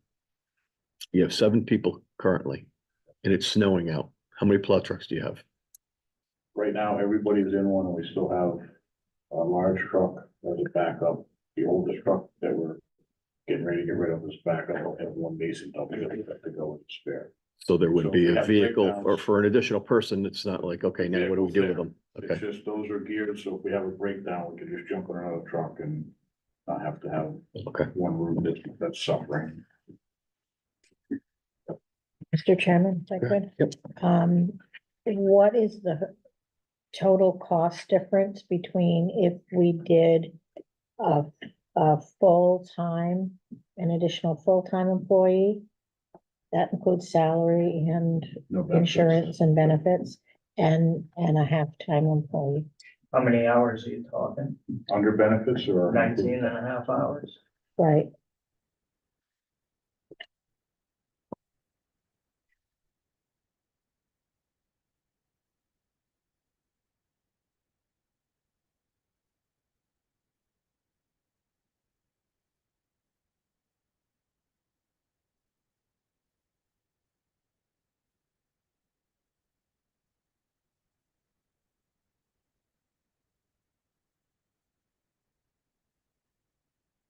A: You have 7 people currently, and it's snowing out. How many plow trucks do you have?
C: Right now, everybody's in one, and we still have a large truck as a backup. The oldest truck that we're getting ready to get rid of is backup. We'll have one basic dump that we have to go with the spare.
A: So there would
C: So
A: be
C: we
A: a
C: have
A: vehicle,
C: breakdowns.
A: or for an additional person, it's not like, okay, now what do we do with them?
C: It's
A: Okay,
C: just, those are geared, so if we have a breakdown, we can just jump in another truck and not have to have
A: okay.
C: one room that's suffering.
E: Mr. Chairman, if I could.
A: Yep.
E: What is the total cost difference between if we did a full-time, an additional full-time employee? That includes salary and
C: No benefits.
E: insurance and benefits, and a half-time employee.
H: How many hours are you talking?
C: Under benefits or?
H: 19.5 hours?
E: Right,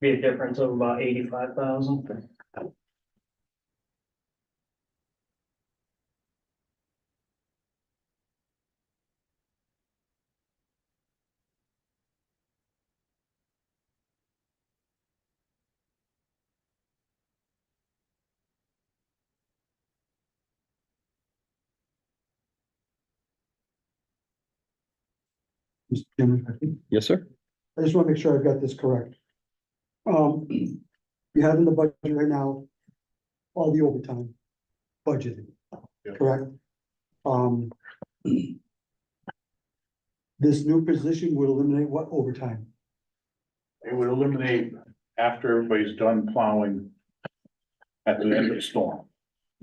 H: Be a difference of about 85,000.
I: Mr. Chairman,
A: Yes, sir?
I: I just want to make sure I've got this correct. You have in the budget right now, all the overtime budgeted,
C: Yeah.
I: correct? This new position would eliminate what overtime?
C: It would eliminate after everybody's done plowing at the end of the storm.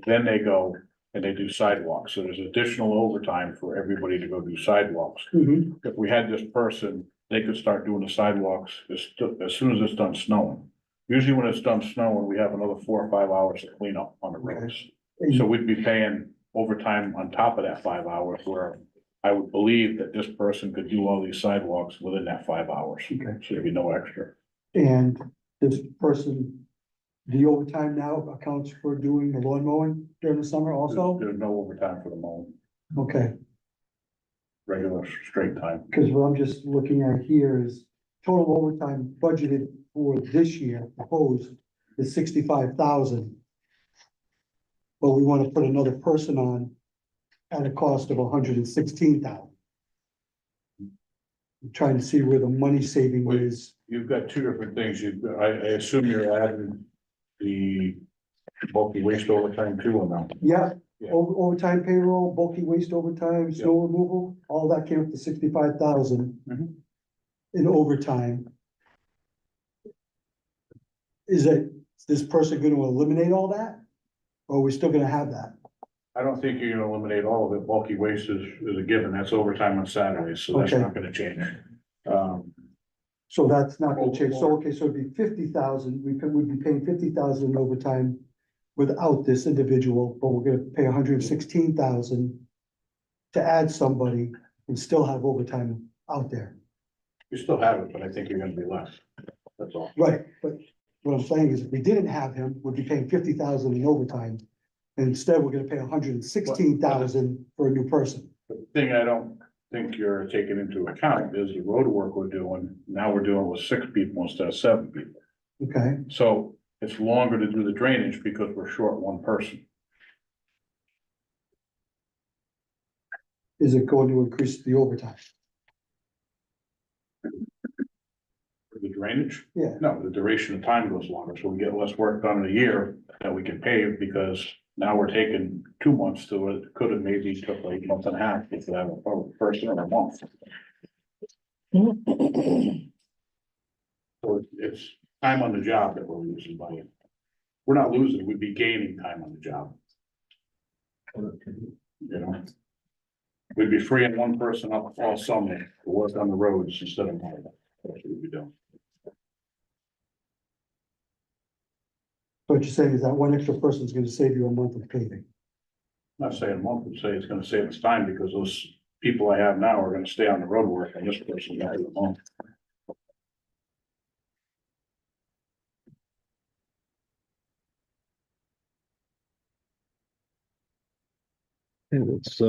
C: Then they go and they do sidewalks. So there's additional overtime for everybody to go do sidewalks. If we had this person, they could start doing the sidewalks as soon as it's done snowing. Usually when it's done snowing, we have another 4 or 5 hours to clean up on the roads. So we'd be paying overtime on top of that 5 hours, where I would believe that this person could do all these sidewalks within that 5 hours.
I: Okay.
C: So there'd be no extra.
I: And this person, the overtime now accounts for doing the lawn mowing during the summer also?
C: There's no overtime for the mowing,
I: Okay,
C: regular straight time.
I: because what I'm just looking at here is total overtime budgeted for this year, proposed, is 65,000. But we want to put another person on at a cost of 116,000. I'm trying to see where the money saving is.
C: You've got 2 different things. I assume you're adding the bulky waste overtime too, or no?
I: Yeah,
C: Yeah.
I: Overtime payroll, bulky waste overtime, snow removal, all that came up to 65,000.
C: Mhm.
I: In overtime. Is this person gonna eliminate all that? Or are we still gonna have that?
C: I don't think you're gonna eliminate all of it. Bulky waste is a given. That's overtime on Saturdays, so that's
I: Okay.
C: not gonna change. Um,
I: So that's not gonna change. So, okay, so it'd be 50,000, we'd be paying 50,000 in overtime without this individual, but we're gonna pay 116,000 to add somebody and still have overtime out there.
C: you still have it, but I think you're gonna be less. That's all.
I: Right, but what I'm saying is if we didn't have him, we'd be paying 50,000 in overtime. And instead, we're gonna pay 116,000 for a new person.
C: The thing I don't think you're taking into account is the road work we're doing. Now we're doing with 6 people instead of 7 people.
I: Okay,
C: So it's longer to do the drainage because we're short 1 person.
I: is it going to increase the overtime?
C: For the drainage?
I: Yeah.
C: No, the duration of time goes longer, so we get less work done in a year that we can pave because now we're taking 2 months to it. Could have maybe took like a month and a half if we have a person or a month. So it's time on the job that we're losing by it. We're not losing, we'd be gaining time on the job. You know? We'd be freeing 1 person up all summer to work on the roads instead of more. That's what we'd be doing.
I: So what you're saying is that one extra person is gonna save you a month of paving.
C: Not saying a month, I'm saying it's gonna save us time because those people I have now are gonna stay on the road work and this person got a month.
A: Okay, let's,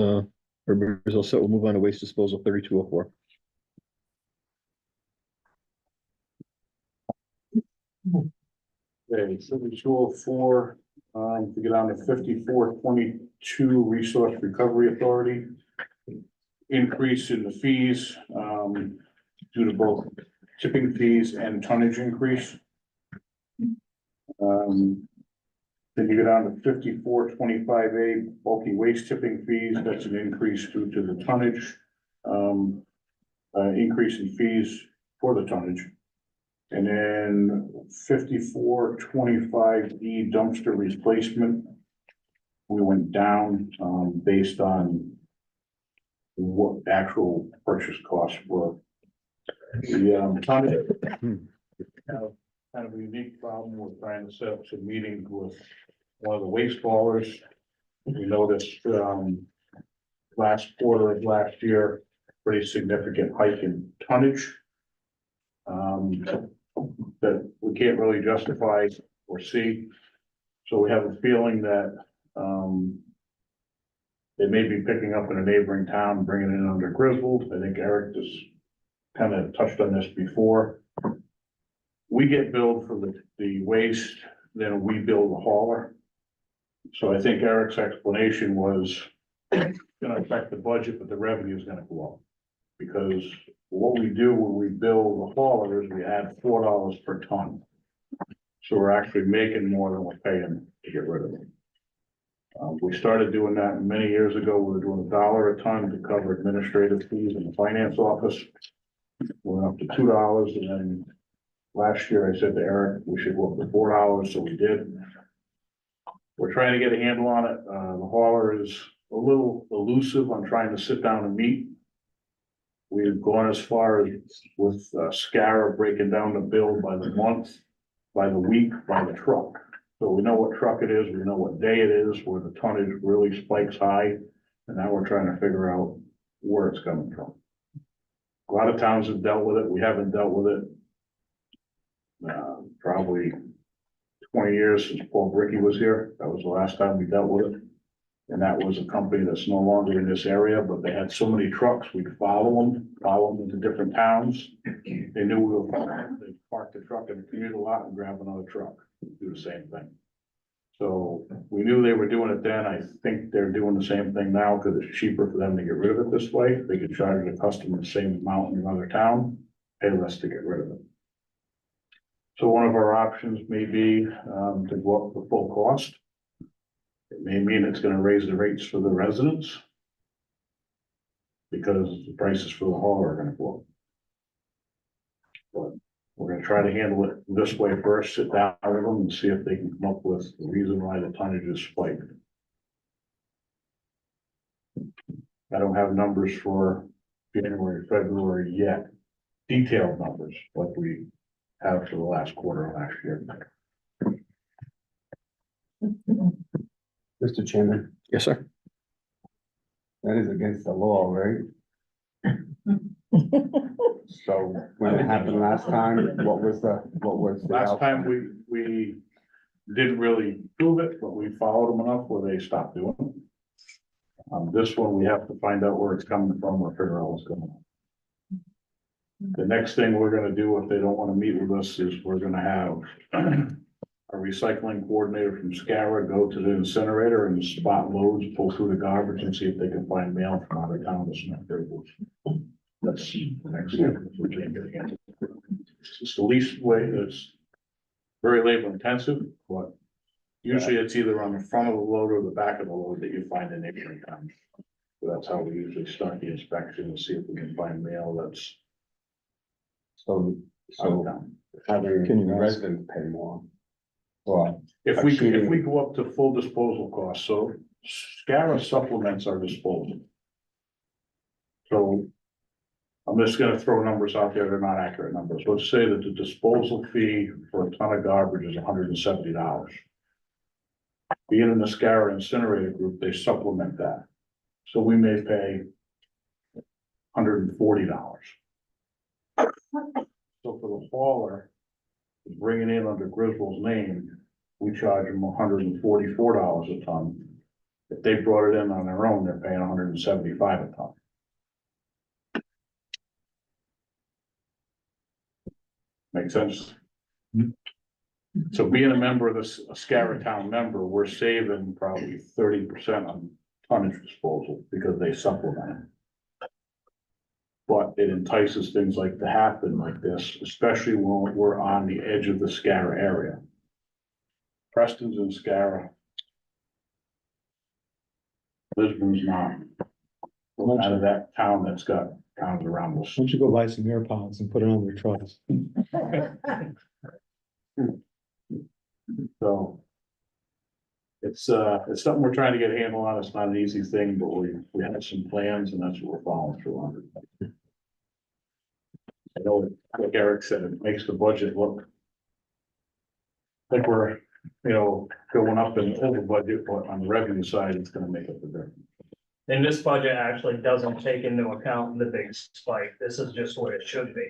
A: everybody's all set. We'll move on to waste disposal 3204.
C: Okay, 3204, to get on to 5422 Resource Recovery Authority. Increase in the fees, due to both tipping fees and tonnage increase. Then you go down to 5425A bulky waste tipping fees, that's an increase due to the tonnage. Increase in fees for the tonnage. And then 5425E dumpster replacement. We went down, based on what actual purchase costs were. The, tonnage. Kind of a unique problem. We're trying to set up some meetings with one of the waste haulers. We noticed, last quarter of last year, pretty significant hike in tonnage. That we can't really justify or see. So we have a feeling that, they may be picking up in a neighboring town, and bringing it in under Griswold. I think Eric just kind of touched on this before. We get billed for the waste, then we bill the hauler. So I think Eric's explanation was gonna affect the budget, but the revenue is gonna go up. Because what we do when we bill the hauler is we add $4 per ton. So we're actually making more than we're paying to get rid of it. We started doing that many years ago. We were doing $1 a ton to cover administrative fees in the finance office. Went up to $2, and then last year I said to Eric, we should go up to $4, so we did. We're trying to get a handle on it. The hauler is a little elusive on trying to sit down and meet. We've gone as far as with Scara breaking down the bill by the month, by the week, by the truck. So we know what truck it is, we know what day it is, where the tonnage really spikes high, and now we're trying to figure out where it's coming from. A lot of towns have dealt with it, we haven't dealt with it. Probably 20 years since Paul Bricky was here, that was the last time we dealt with it. And that was a company that's no longer in this area, but they had so many trucks, we'd follow them into different towns. They knew we were following, they'd park the truck in the commuter lot and grab another truck, do the same thing. So we knew they were doing it then. I think they're doing the same thing now because it's cheaper for them to get rid of it this way. They could charge the customer the same amount in another town, pay less to get rid of it. So one of our options may be to go up the full cost. It may mean it's gonna raise the rates for the residents. Because the prices for the hauler are gonna go up. But we're gonna try to handle it this way first, sit down with them and see if they can come up with the reason why the tonnage is spiked. I don't have numbers for January, February yet, detailed numbers like we have for the last quarter of last year.
J: Mr. Chairman,
A: Yes, sir.
J: that is against the law, right? So when it happened last time, what was the
C: Last time
J: outcome?
C: we didn't really prove it, but we followed them enough where they stopped doing it. This one, we have to find out where it's coming from or figure out what's going on. The next thing we're gonna do, if they don't wanna meet with us, is we're gonna have a recycling coordinator from Scara go to the incinerator and spot loads, pull through the garbage and see if they can find mail from out of town that's not their goods. That's the next step. We can't get against it. It's just the least way, it's very labor intensive, but usually it's either on the front of the load or the back of the load that you find in neighboring towns. So that's how we usually start the inspection and see if we can find mail that's
J: So,
C: out of
J: so
C: town.
J: having
A: Can you
J: the
A: ask-
J: residents pay more. Well,
C: If we go up to full disposal costs, so Scara supplements our disposal. So I'm just gonna throw numbers out there, they're not accurate numbers. Let's say that the disposal fee for a ton of garbage is $170. Being in the Scara incinerator group, they supplement that. So we may pay $140. So for the hauler, to bring it in under Griswold's name, we charge them $144 a ton. If they brought it in on their own, they're paying $175 a ton. Make sense? So being a member of this, a Scara town member, we're saving probably 30% on tonnage disposal because they supplement it. But it entices things like to happen like this, especially when we're on the edge of the Scara area. Preston's in Scara. Lisbon's not. We're out of that town that's got towns around us.
G: Why don't you go buy some air pods and put it on their trucks?
C: So. It's something we're trying to get a handle on. It's not an easy thing, but we have some plans and that's what we're following through on. I know, like Eric said, it makes the budget look. Like we're, going up and over budget, but on the revenue side, it's gonna make up the difference.
H: And this budget actually doesn't take into account the big spike. This is just what it should be.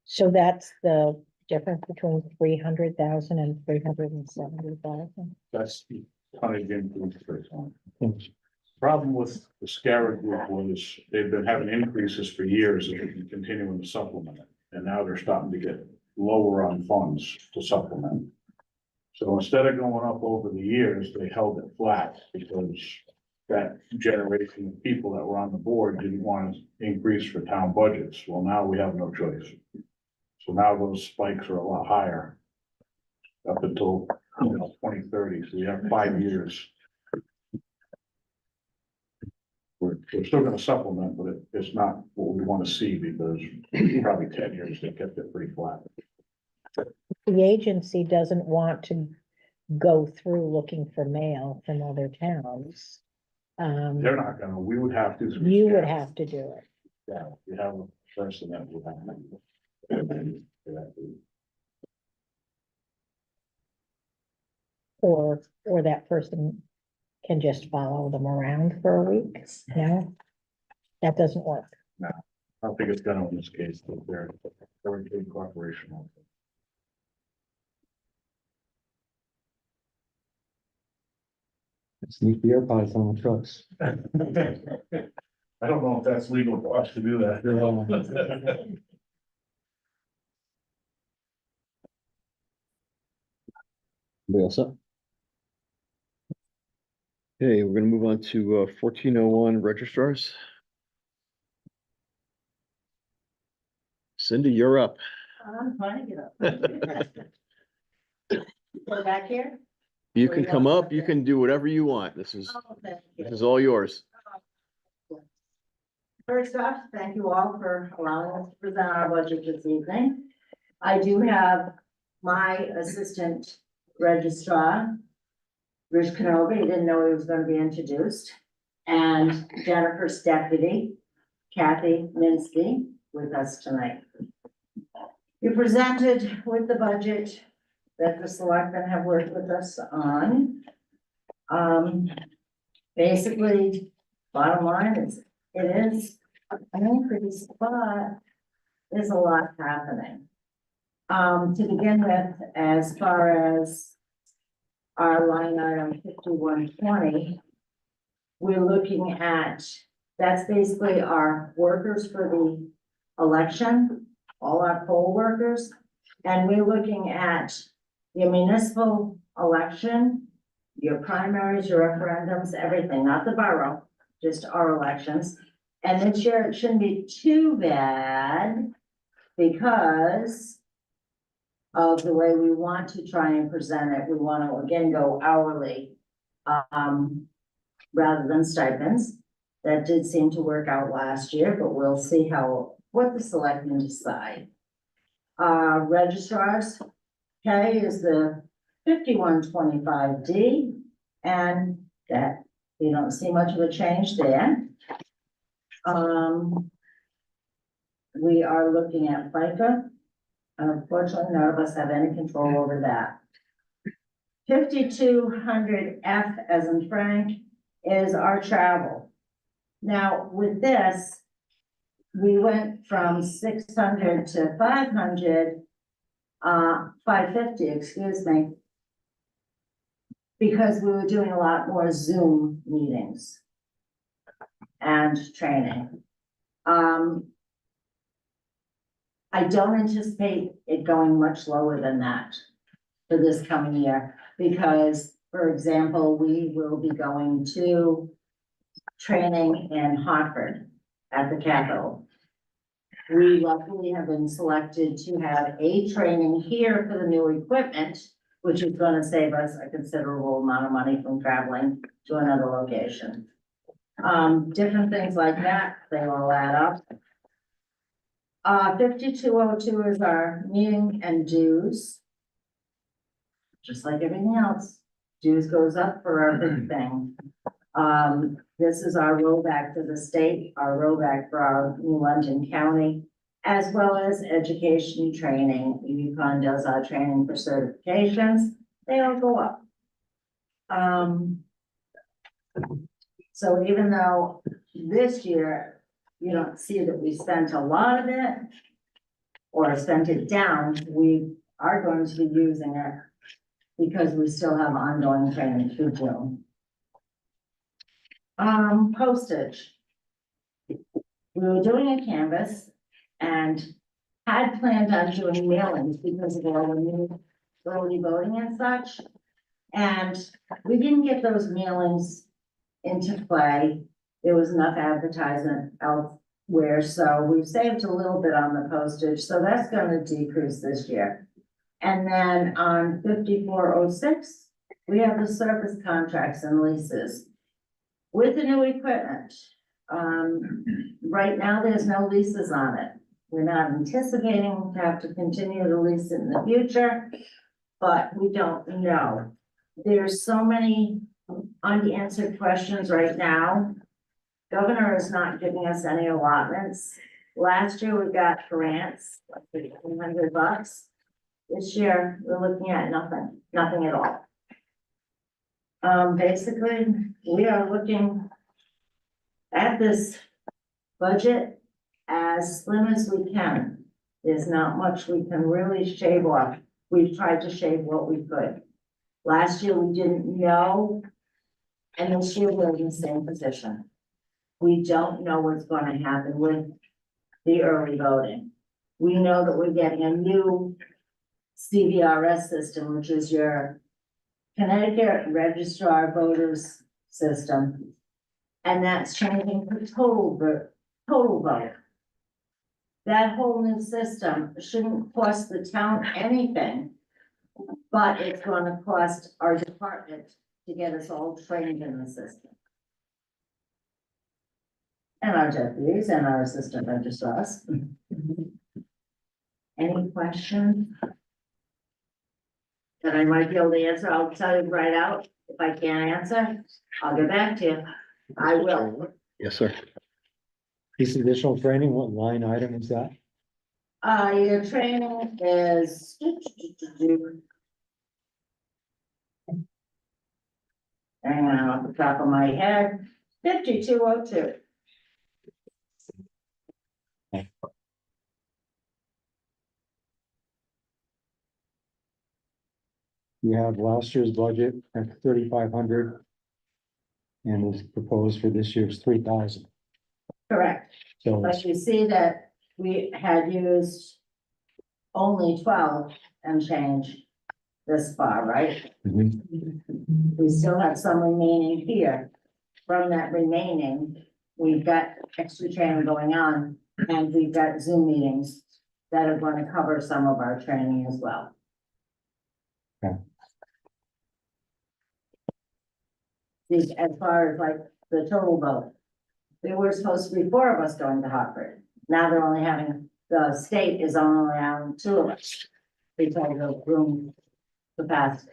E: So that's the difference between 300,000 and 370,000.
C: That's the tonnage increase for time. Problem with the Scara group was they've been having increases for years and they've been continuing to supplement it. And now they're starting to get lower on funds to supplement. So instead of going up over the years, they held it flat because that generation of people that were on the board didn't want to increase for town budgets. Well, now we have no choice. So now those spikes are a lot higher. Up until, 2030, so we have 5 years. We're still gonna supplement, but it's not what we want to see because probably 10 years they kept it pretty flat.
E: The agency doesn't want to go through looking for mail from other towns.
C: They're not gonna, we would have to.
E: You would have to do it.
C: Yeah, you have a person that would have.
E: Or that person can just follow them around for a week. No, that doesn't work.
C: I don't think it's gonna in this case, but they're a big corporation.
G: Let's leave the air pods on the trucks.
C: I don't know if that's legal for us to do that.
A: We all set? Okay, we're gonna move on to 1401 registrars. Cindy, you're up.
K: I'm trying to get up. Go back here?
A: You can come up, you can do whatever you want. This is all yours.
K: First off, thank you all for allowing us to present our budget this evening. I do have my assistant registrar, Rich Kenobi, he didn't know he was gonna be introduced, and Jennifer's deputy, Kathy Minsky, with us tonight. You presented with the budget that the selectmen have worked with us on. Basically, bottom line is, it is an increase, but there's a lot happening. To begin with, as far as our line item 5120, we're looking at, that's basically our workers for the election, all our poll workers. And we're looking at your municipal election, your primaries, your referendums, everything, not the borough, just our elections. And this year it shouldn't be too bad because of the way we want to try and present it. We want to again go hourly, rather than stipends. That did seem to work out last year, but we'll see what the selectmen decide. Registrars pay is the 5125D, and that you don't see much of a change there. We are looking at FICA. Unfortunately, none of us have any control over that. 5200F as in Frank is our travel. Now with this, we went from 600 to 500, 550, excuse me, because we were doing a lot more Zoom meetings and training. I don't anticipate it going much lower than that for this coming year, because, for example, we will be going to training in Hartford at the Capitol. We luckily have been selected to have a training here for the new equipment, which is gonna save us a considerable amount of money from traveling to another location. Different things like that, they all add up. 5202 is our meeting and dues. Just like everything else, dues goes up for everything. This is our rollback to the state, our rollback for our New London County, as well as education training. UConn does our training for certifications, they all go up. So even though this year, you don't see that we spent a lot of it or spent it down, we are going to be using it because we still have ongoing training through June. Postage. We were doing a canvas and had planned on doing mailings because of all the new early voting and such. And we didn't get those mailings into play. There was enough advertisement elsewhere, so we've saved a little bit on the postage, so that's gonna decrease this year. And then on 5406, we have the service contracts and leases. With the new equipment, right now, there's no leases on it. We're not anticipating to have to continue to lease it in the future, but we don't know. There's so many unanswered questions right now. Governor is not giving us any allotments. Last year we got grants, like $100. This year, we're looking at nothing at all. Basically, we are looking at this budget as slim as we can. There's not much we can really shave off. We've tried to shave what we could. Last year, we didn't know, and this year we're in the same position. We don't know what's gonna happen with the early voting. We know that we're getting a new CVRS system, which is your Connecticut Registrar Voters System. And that's changing for total vote. That whole new system shouldn't cost the town anything, But it's gonna cost our department to get us all trained in the system. And our deputies and our assistant registrars. Any questions? That I might be able to answer, I'll tell you right out. If I can't answer, I'll get back to you. I will.
A: Yes, sir.
G: This additional training, what line item is that?
K: Your training is. Hang on, off the top of my head, 5202.
G: You have last year's budget at 3,500. And was proposed for this year's 3,000.
K: Correct,
G: So
K: but you see that we had used only 12 and change this far, right?
G: Mhm.
K: We still have some remaining here. From that remaining, we've got extra training going on, and we've got Zoom meetings that are going to cover some of our training as well. These, as far as like the total vote, there were supposed to be 4 of us going to Hartford. Now they're only having, the state is only around 2 of us. Because of room capacity.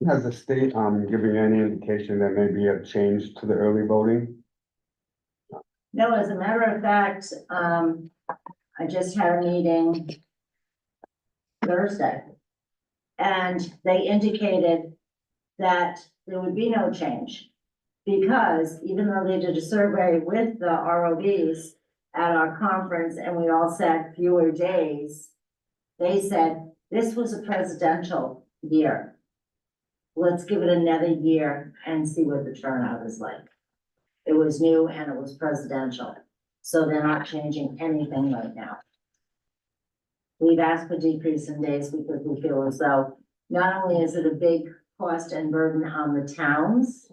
J: Has the state, given you any indication that maybe a change to the early voting?
K: No, as a matter of fact, I just had a meeting Thursday. And they indicated that there would be no change. Because even though they did a survey with the ROVs at our conference and we all said fewer days, they said this was a presidential year. Let's give it another year and see what the turnout is like. It was new and it was presidential, so they're not changing anything right now. We've asked for decrease in days because we feel as though not only is it a big cost and burden on the towns,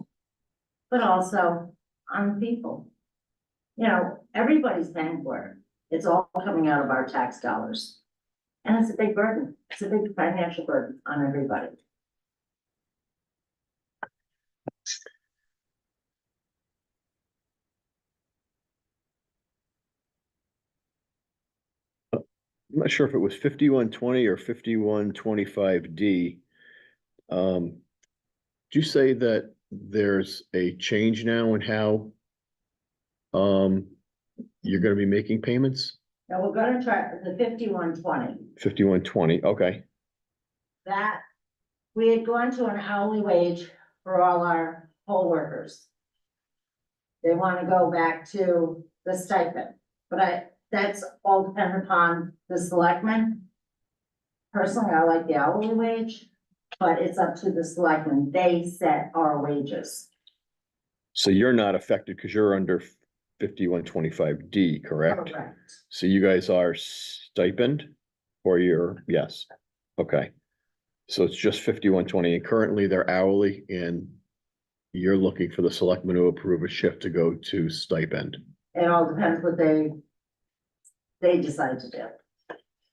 K: but also on people. You know, everybody's paying for it. It's all coming out of our tax dollars. And it's a big burden. It's a big financial burden on everybody.
A: I'm not sure if it was 5120 or 5125D. Did you say that there's a change now in how you're gonna be making payments?
K: Now, we're gonna try the 5120.
A: 5120, okay.
K: That, we had gone to an hourly wage for all our poll workers. They want to go back to the stipend, but that's all dependent upon the selectmen. Personally, I like the hourly wage, but it's up to the selectmen. They set our wages.
A: So you're not affected because you're under 5125D, correct?
K: Correct.
A: So you guys are stipend or you're, yes, okay. So it's just 5120 and currently they're hourly and you're looking for the selectmen to approve a shift to go to stipend.
K: It all depends what they decide to do.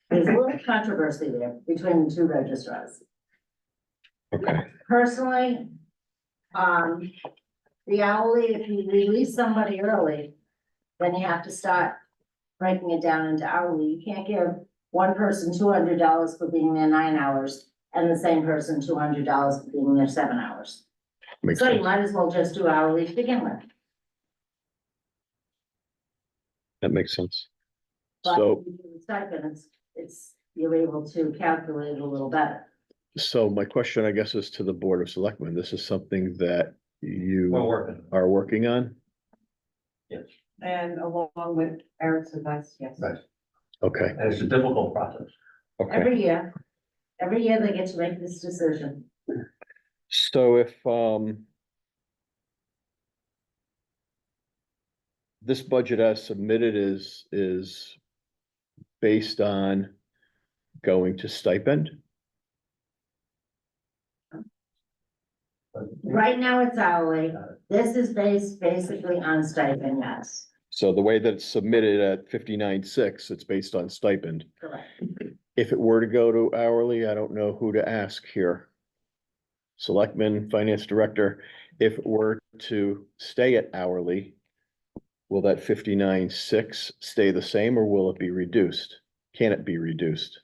K: There's a little controversy there between the 2 registrars.
A: Okay,
K: Personally, the hourly, if you release somebody early, then you have to start breaking it down into hourly. You can't give one person $200 for being there 9 hours and the same person $200 for being there 7 hours.
A: makes
K: So you
A: sense.
K: might as well just do hourly to begin with.
A: That makes sense.
K: But
A: So,
K: if you do the stipend, you're able to calculate it a little better.
A: so my question, I guess, is to the Board of Selectmen. This is something that you are working on?
L: Yes,
M: And along with Eric's advice, yes.
L: right.
A: Okay,
L: And it's a difficult process.
A: okay.
K: Every year they get to make this decision.
A: So if, this budget as submitted is based on going to stipend?
K: Right now it's hourly. This is based basically on stipend, yes.
A: So the way that it's submitted at 59.6, it's based on stipend.
K: Correct.
A: If it were to go to hourly, I don't know who to ask here. Selectman, Finance Director, if it were to stay at hourly, will that 59.6 stay the same or will it be reduced? Can it be reduced?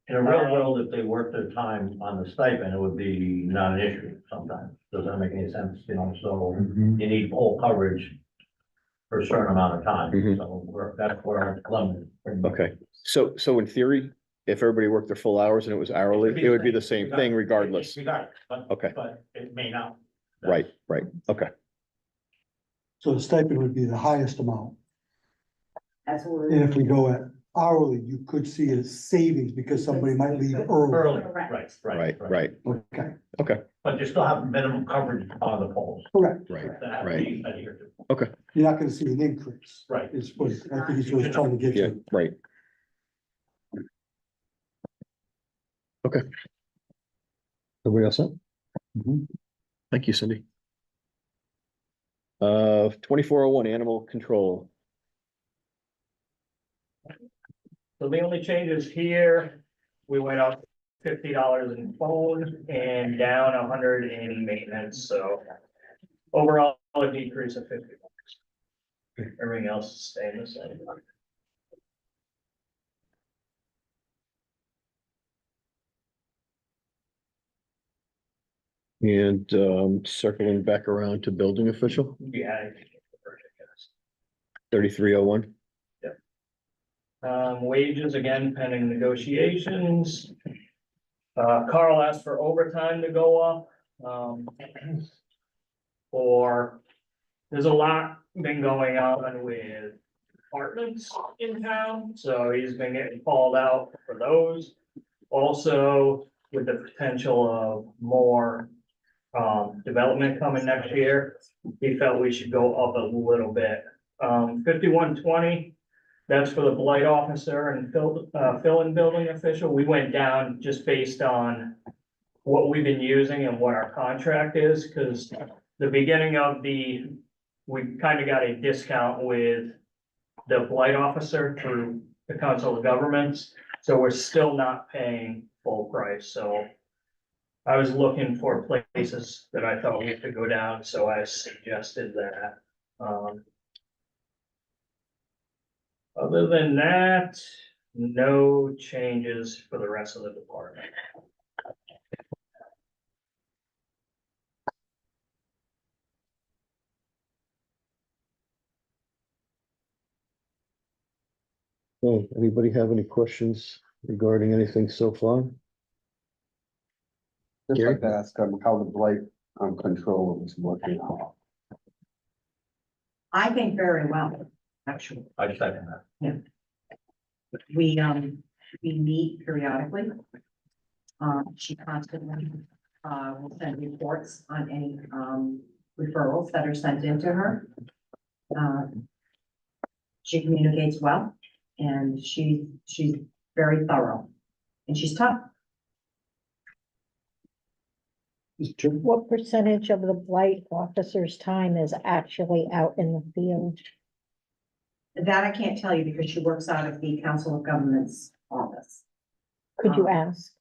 L: In a real world, if they work their time on the stipend, it would be not an issue sometimes. Doesn't make any sense, you know, so you need full coverage for a certain amount of time.
A: Mhm.
L: So that's where our dilemma is.
A: Okay, so in theory, if everybody worked their full hours and it was hourly, it would be the same thing regardless.
L: Regardless, but,
A: Okay,
L: but it may not.
A: right, okay.
I: So the stipend would be the highest amount.
K: That's what
I: And
K: we're.
I: if we go at hourly, you could see a savings because somebody might leave early.
L: Early,
K: Correct.
L: right.
I: Okay,
L: But you still have minimum coverage on the polls.
I: correct.
A: Right,
L: That
A: right.
L: we adhere to.
I: You're not gonna see an increase.
L: Right.
I: Is what I think he's really trying to get
A: Yeah,
I: you.
A: right. Okay. Everybody else set? Thank you, Cindy. 2401 animal control.
H: So the only changes here, we went up $50 in phone and down 100 in maintenance, so overall a decrease of $50. Everything else is staying the same.
A: And circling back around to building official,
H: Yeah.
A: 3301.
H: Wages, again, pending negotiations. Carl asked for overtime to go up. There's a lot been going on with apartments in town, so he's been getting called out for those. Also, with the potential of more development coming next year, he felt we should go up a little bit. 5120, that's for the blight officer and fill-in building official. We went down just based on what we've been using and what our contract is, because the beginning of we kind of got a discount with the blight officer through the Council of Governments, so we're still not paying full price, so I was looking for places that I thought we could go down, so I suggested that. Other than that, no changes for the rest of the department.
A: Oh, anybody have any questions regarding anything so far?
J: Just
A: Gary?
J: like to ask how the blight control is working out.
M: I think very well, actually.
L: I second that.
M: We meet periodically. She constantly, will send reports on any, referrals that are sent into her. She communicates well, and she's very thorough, and she's tough.
I: Mr. Chairman?
E: What percentage of the blight officer's time is actually out in the field?
M: That I can't tell you because she works out of the Council of Governments office.
E: Could you ask?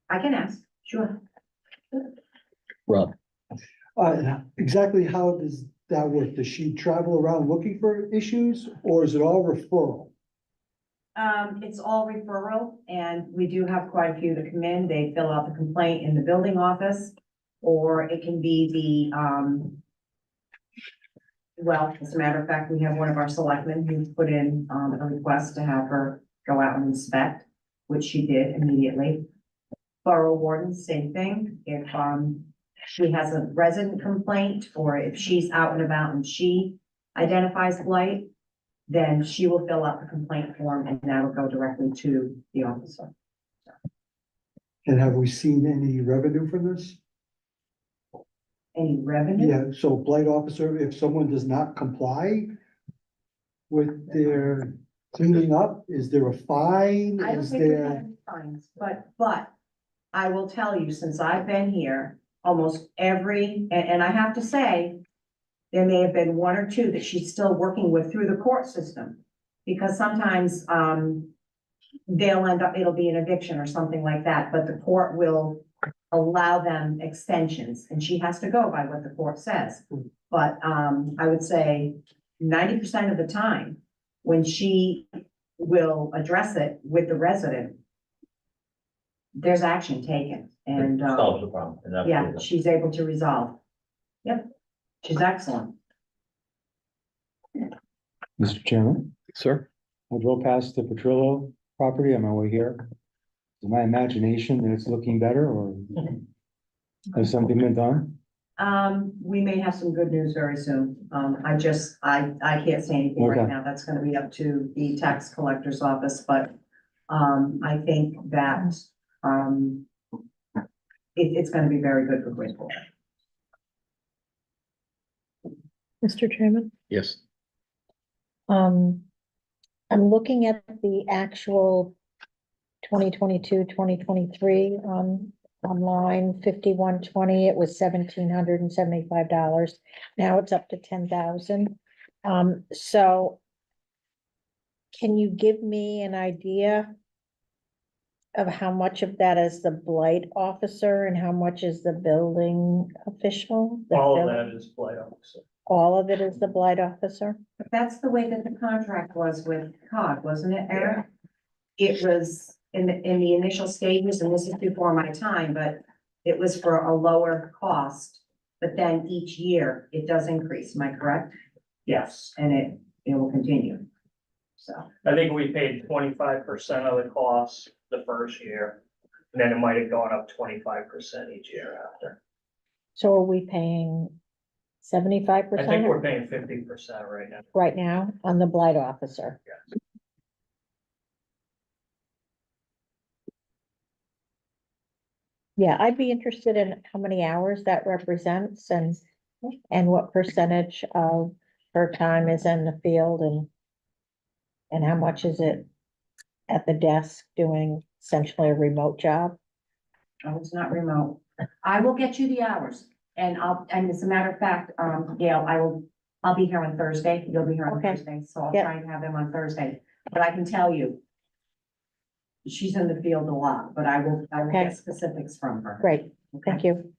M: I can ask, sure.
A: Rob?
I: Exactly how does that work? Does she travel around looking for issues or is it all referral?
M: It's all referral, and we do have quite a few that come in, they fill out the complaint in the building office. Or it can be the, well, as a matter of fact, we have one of our selectmen who's put in, a request to have her go out and inspect, which she did immediately. Borough warden, same thing, if, she has a resident complaint, or if she's out and about and she identifies blight, then she will fill out the complaint form and that'll go directly to the officer.
I: And have we seen any revenue from this?
M: Any revenue?
I: Yeah, so blight officer, if someone does not comply with their cleaning up, is there a fine?
M: I don't
I: Is
M: think we have
I: there?
M: any fines, but I will tell you, since I've been here, almost every, and I have to say, there may have been one or two that she's still working with through the court system. Because sometimes, they'll end up, it'll be an eviction or something like that, but the court will allow them extensions, and she has to go by what the court says. But, I would say 90% of the time, when she will address it with the resident, there's action taken, and,
L: Solves the problem. and that's
M: yeah,
L: what-
M: she's able to resolve. Yep, she's excellent.
G: Mr. Chairman,
A: Sir?
G: I drove past the Petrillo property on my way here. Is my imagination that it's looking better, or has something been done?
M: We may have some good news very soon. I can't say anything right
G: Okay.
M: now. That's gonna be up to the tax collector's office, but, I think that, it's gonna be very good for Bridgeport.
E: Mr. Chairman,
A: Yes.
E: I'm looking at the actual 2022-2023 on line 5120, it was $1,775. Now it's up to 10,000. So can you give me an idea of how much of that is the blight officer and how much is the building official? The
H: All of
E: bill-
H: that is blight officer.
E: All of it is the blight officer?
M: But that's the way that the contract was with COG, wasn't it, Eric? It was in the initial stages, and this is before my time, but it was for a lower cost. But then each year it does increase, am I correct?
H: Yes,
M: And it will continue. So,
H: I think we paid 25% of the cost the first year, and then it might have gone up 25% each year after.
E: So are we paying 75%
H: I think we're paying 50% right now.
E: right now on the blight officer?
H: Yes.
E: Yeah, I'd be interested in how many hours that represents and what percentage of her time is in the field and how much is it at the desk doing essentially a remote job?
M: oh, it's not remote. I will get you the hours, and and as a matter of fact, Gail, I'll be here on Thursday, you'll be here on
E: Okay.
M: Thursday, so I'll
E: Yep.
M: try and have them on Thursday. But I can tell you, she's in the field a lot, but I will
E: Okay.
M: get specifics from her.
E: Great, thank you.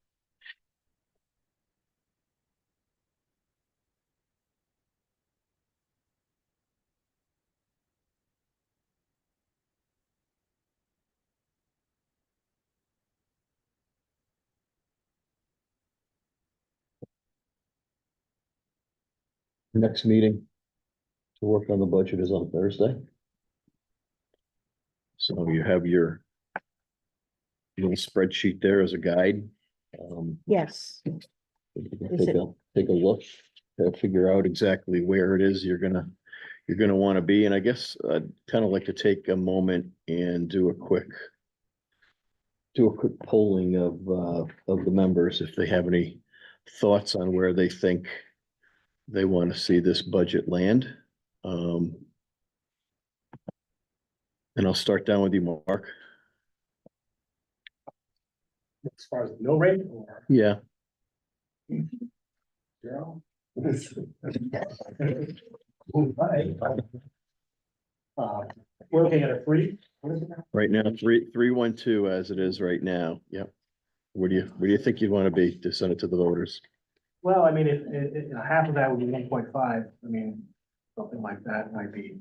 A: Next meeting to work on the budget is on Thursday. So you have your little spreadsheet there as a guide.
E: Yes, Is
A: Take a look, figure out exactly where it is you're gonna wanna be. And I guess I'd kind of like to take a moment and do a quick polling of the members, if they have any thoughts on where they think they want to see this budget land. And I'll start down with you, Mark.
C: As far as the mill rate or
A: Yeah,
C: zero? We're looking at a 3. What is it now?
A: right now, 312 as it is right now. Yep. Where do you think you'd want to be to send it to the voters?
C: Well, I mean, half of that would be 1.5. I mean, something like that might be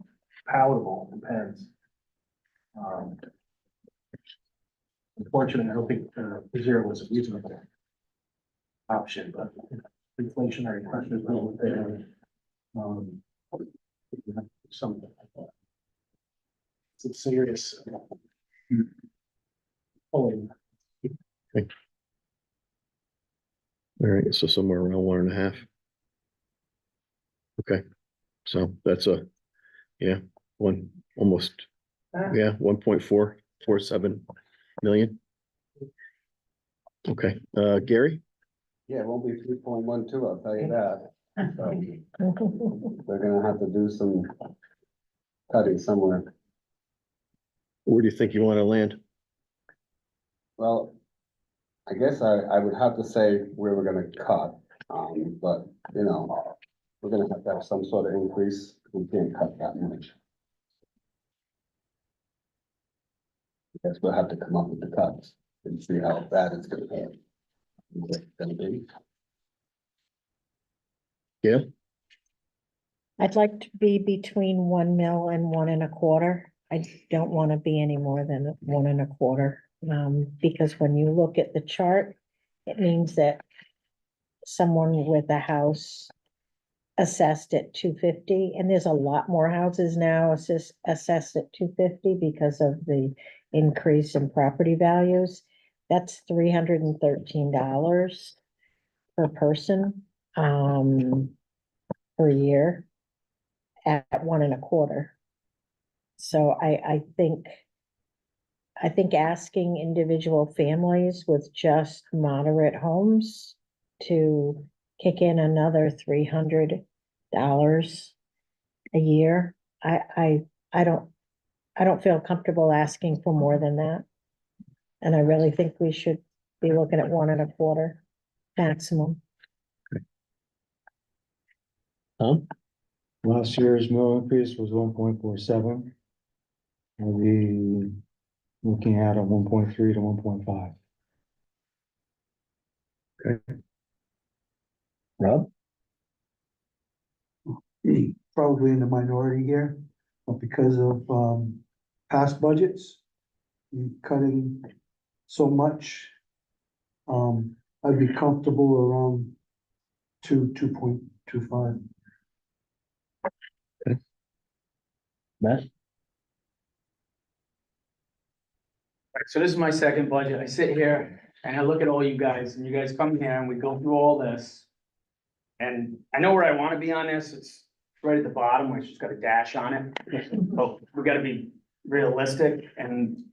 C: palatable, depends. Unfortunately, I don't think 0 was a reasonable option, but inflationary pressures are over there. Something like that. Some serious. Pulling.
A: All right, so somewhere around 1.5. Okay, so that's almost, 1.447 million. Okay, Gary?
J: Yeah, it won't be 3.12, I'll tell you that. So they're gonna have to do some cutting somewhere.
A: Where do you think you want to land?
J: Well, I guess I would have to say where we're gonna cut, but, you know, we're gonna have to have some sort of increase, we can't cut that much. I guess we'll have to come up with the cuts and see how bad it's gonna be. It's gonna be.
A: Yeah,
E: I'd like to be between 1 mil and 1.25. I don't want to be any more than 1.25. Because when you look at the chart, it means that someone with a house assessed at 250, and there's a lot more houses now assessed at 250 because of the increase in property values. That's $313 per person, per year at 1.25. So I think asking individual families with just moderate homes to kick in another $300 a year, I don't feel comfortable asking for more than that. And I really think we should be looking at 1.25 maximum.
A: Tom?
G: Last year's mill increase was 1.47. Are we looking at a 1.3 to 1.5?
A: Rob?
I: Probably in the minority here, but because of, past budgets, cutting so much, I'd be comfortable around 2.25.
A: Matt?
B: So this is my second budget. I sit here and I look at all you guys and you guys come here and we go through all this. And I know where I want to be on this. It's right at the bottom, where it's just got a dash on it. But we gotta be realistic and,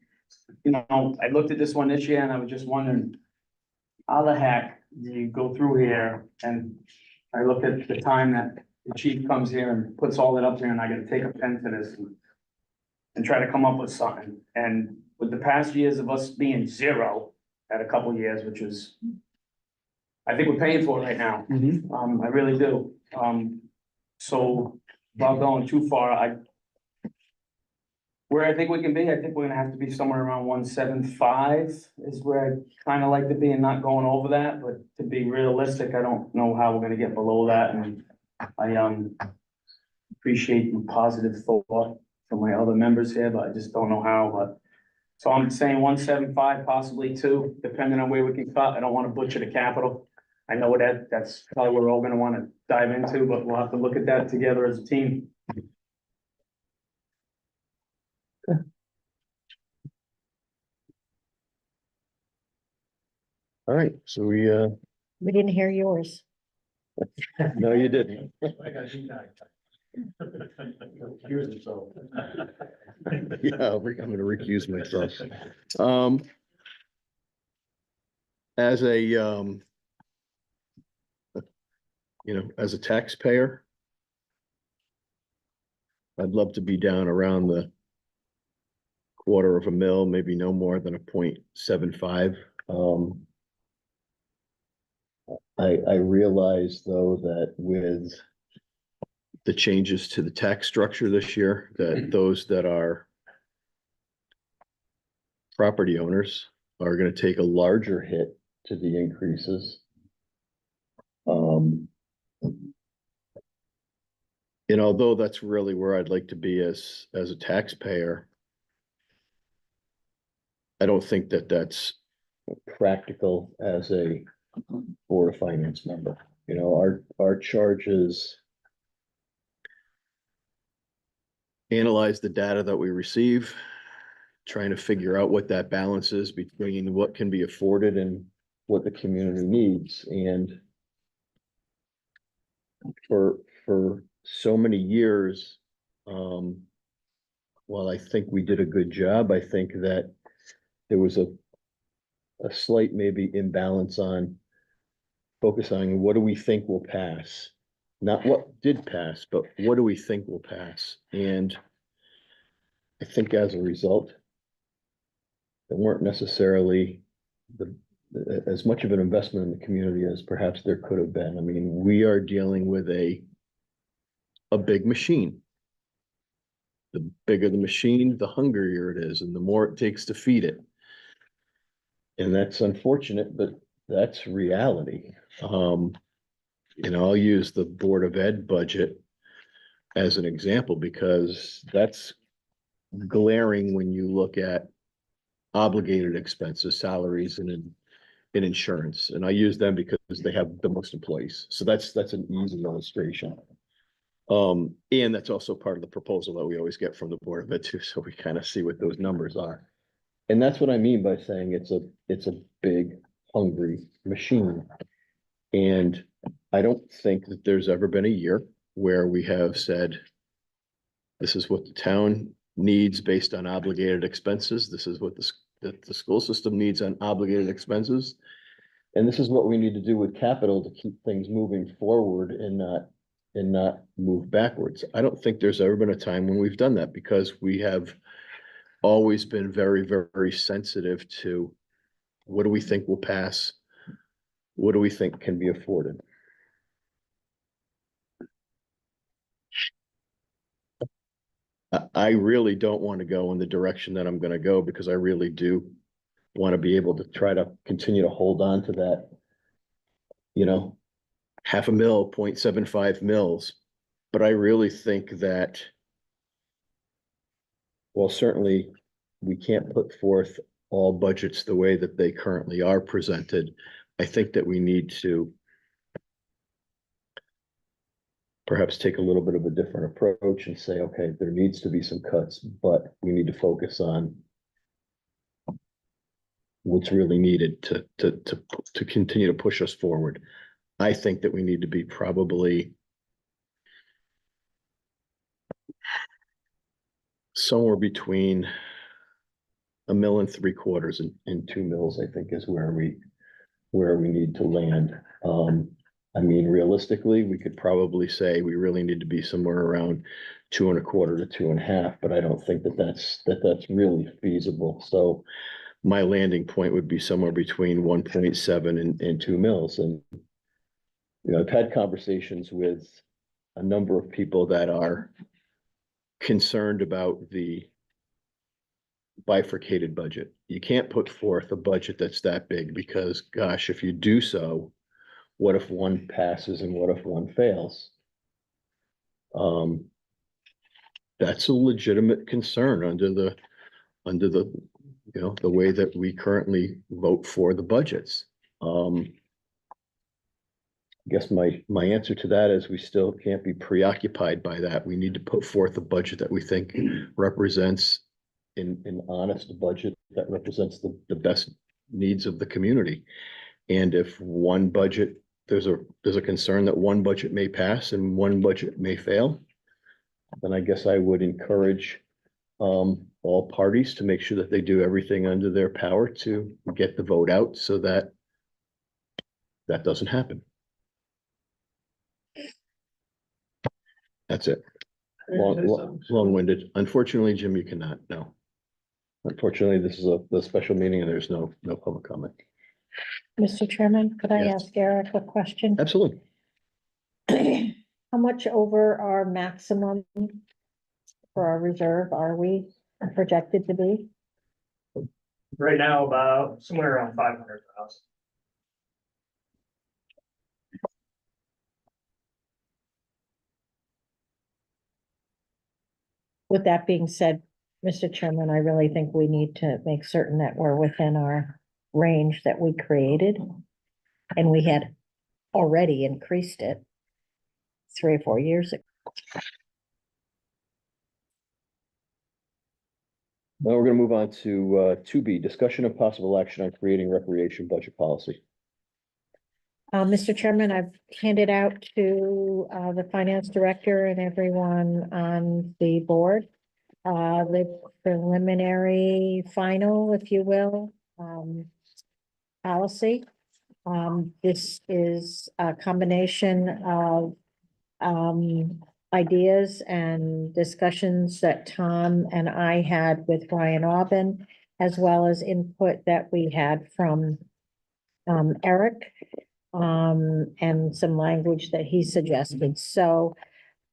B: you know, I looked at this one this year and I was just wondering, how the heck do you go through here? And I look at the time that the chief comes here and puts all that up there and I gotta take a pen to this and try to come up with something. And with the past years of us being zero at a couple years, which is, I think we're paying for it right now. I really do. So without going too far, where I think we can be, I think we're gonna have to be somewhere around 175 is where I'd kind of like to be and not going over that, but to be realistic, I don't know how we're gonna get below that, and I appreciate the positive thought from my other members here, but I just don't know how, but so I'm saying 175, possibly 2, depending on where we can cut. I don't want to butcher the capital. I know that's probably what we're all gonna want to dive into, but we'll have to look at that together as a team.
A: All right, so we
E: didn't hear yours.
A: no, you didn't.
L: Here's it, so.
A: Yeah, I'm gonna recuse myself. As a, as a taxpayer, I'd love to be down around the 1/4 mil, maybe no more than a 0.75. I realize though that with the changes to the tax structure this year, that those that are property owners are gonna take a larger hit to the increases. And although that's really where I'd like to be as a taxpayer, I don't think that that's practical as a Board of Finance member. You know, our charges analyze the data that we receive, trying to figure out what that balance is between what can be afforded and what the community needs. And for so many years, while I think we did a good job, I think that there was a slight maybe imbalance on focus on what do we think will pass, not what did pass, but what do we think will pass. And I think as a result, there weren't necessarily as much of an investment in the community as perhaps there could have been. I mean, we are dealing with a big machine. The bigger the machine, the hungrier it is, and the more it takes to feed it. And that's unfortunate, but that's reality. I'll use the Board of Ed budget as an example because that's glaring when you look at obligated expenses, salaries and insurance. And I use them because they have the most employees. So that's an easy illustration. And that's also part of the proposal that we always get from the Board of Ed too. So we kind of see what those numbers are. And that's what I mean by saying it's a big, hungry machine. And I don't think that there's ever been a year where we have said, this is what the town needs based on obligated expenses. This is what the school system needs on obligated expenses. And this is what we need to do with capital to keep things moving forward and not move backwards. I don't think there's ever been a time when we've done that because we have always been very, very sensitive to what do we think will pass? What do we think can be afforded? I really don't want to go in the direction that I'm going to go because I really do want to be able to try to continue to hold on to that, half a mil, 0.75 mils. But I really think that, well, certainly we can't put forth all budgets the way that they currently are presented. I think that we need to perhaps take a little bit of a different approach and say, okay, there needs to be some cuts, but we need to focus on what's really needed to continue to push us forward. I think that we need to be probably somewhere between $1.75 million and 2 mils, I think is where we need to land. I mean, realistically, we could probably say we really need to be somewhere around 2.25 to 2.5, but I don't think that's really feasible. So my landing point would be somewhere between 1.7 and 2 mils. And, I've had conversations with a number of people that are concerned about the bifurcated budget. You can't put forth a budget that's that big because, gosh, if you do so, what if one passes and what if one fails? That's a legitimate concern under the the way that we currently vote for the budgets. I guess my answer to that is we still can't be preoccupied by that. We need to put forth a budget that we think represents an honest budget that represents the best needs of the community. And if one budget, there's a concern that one budget may pass and one budget may fail, then I guess I would encourage all parties to make sure that they do everything under their power to get the vote out so that that doesn't happen. That's it. Long-winded. Unfortunately, Jim, you cannot, no. Unfortunately, this is the special meeting and there's no public comment.
E: Mr. Chairman, could I
A: Yes.
E: ask Eric a question?
A: Absolutely.
E: How much over our maximum for our reserve are we projected to be?
H: Right now, about somewhere around 500,000.
E: With that being said, Mr. Chairman, I really think we need to make certain that we're within our range that we created. And we had already increased it 3 or 4 years ago.
A: Now we're gonna move on to 2B, discussion of possible action on creating recreation budget policy.
E: Mr. Chairman, I've handed out to the finance director and everyone on the board the preliminary final, if you will, policy. This is a combination of ideas and discussions that Tom and I had with Ryan Aubin as well as input that we had from Eric, and some language that he suggested. So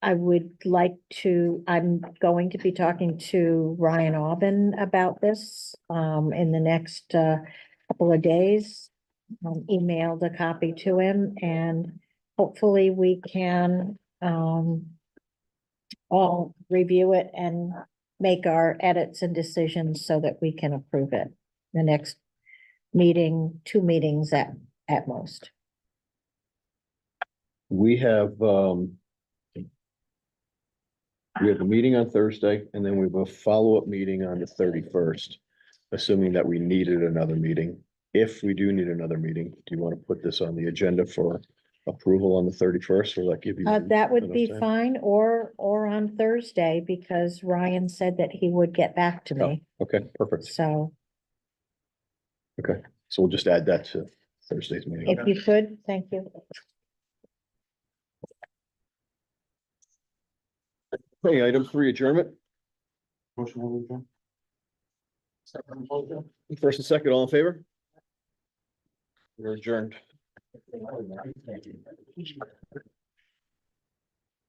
E: I would like to, I'm going to be talking to Ryan Aubin about this, in the next, couple of days. Emailed a copy to him, and hopefully we can, all review it and make our edits and decisions so that we can approve it. The next meeting, 2 meetings at most.
A: We have a meeting on Thursday, and then we have a follow-up meeting on the 31st, assuming that we needed another meeting. If we do need another meeting, do you want to put this on the agenda for approval on the 31st, or that give you?
E: That would be
A: enough time?
E: fine, or on Thursday, because Ryan said that he would get back to me,
A: Okay, perfect.
E: so
A: So we'll just add that to Thursday's meeting.
E: if you could, thank you.
A: Okay, item 3, adjournment.
G: Motion to adjourn.
A: First and second, all in favor? We're adjourned.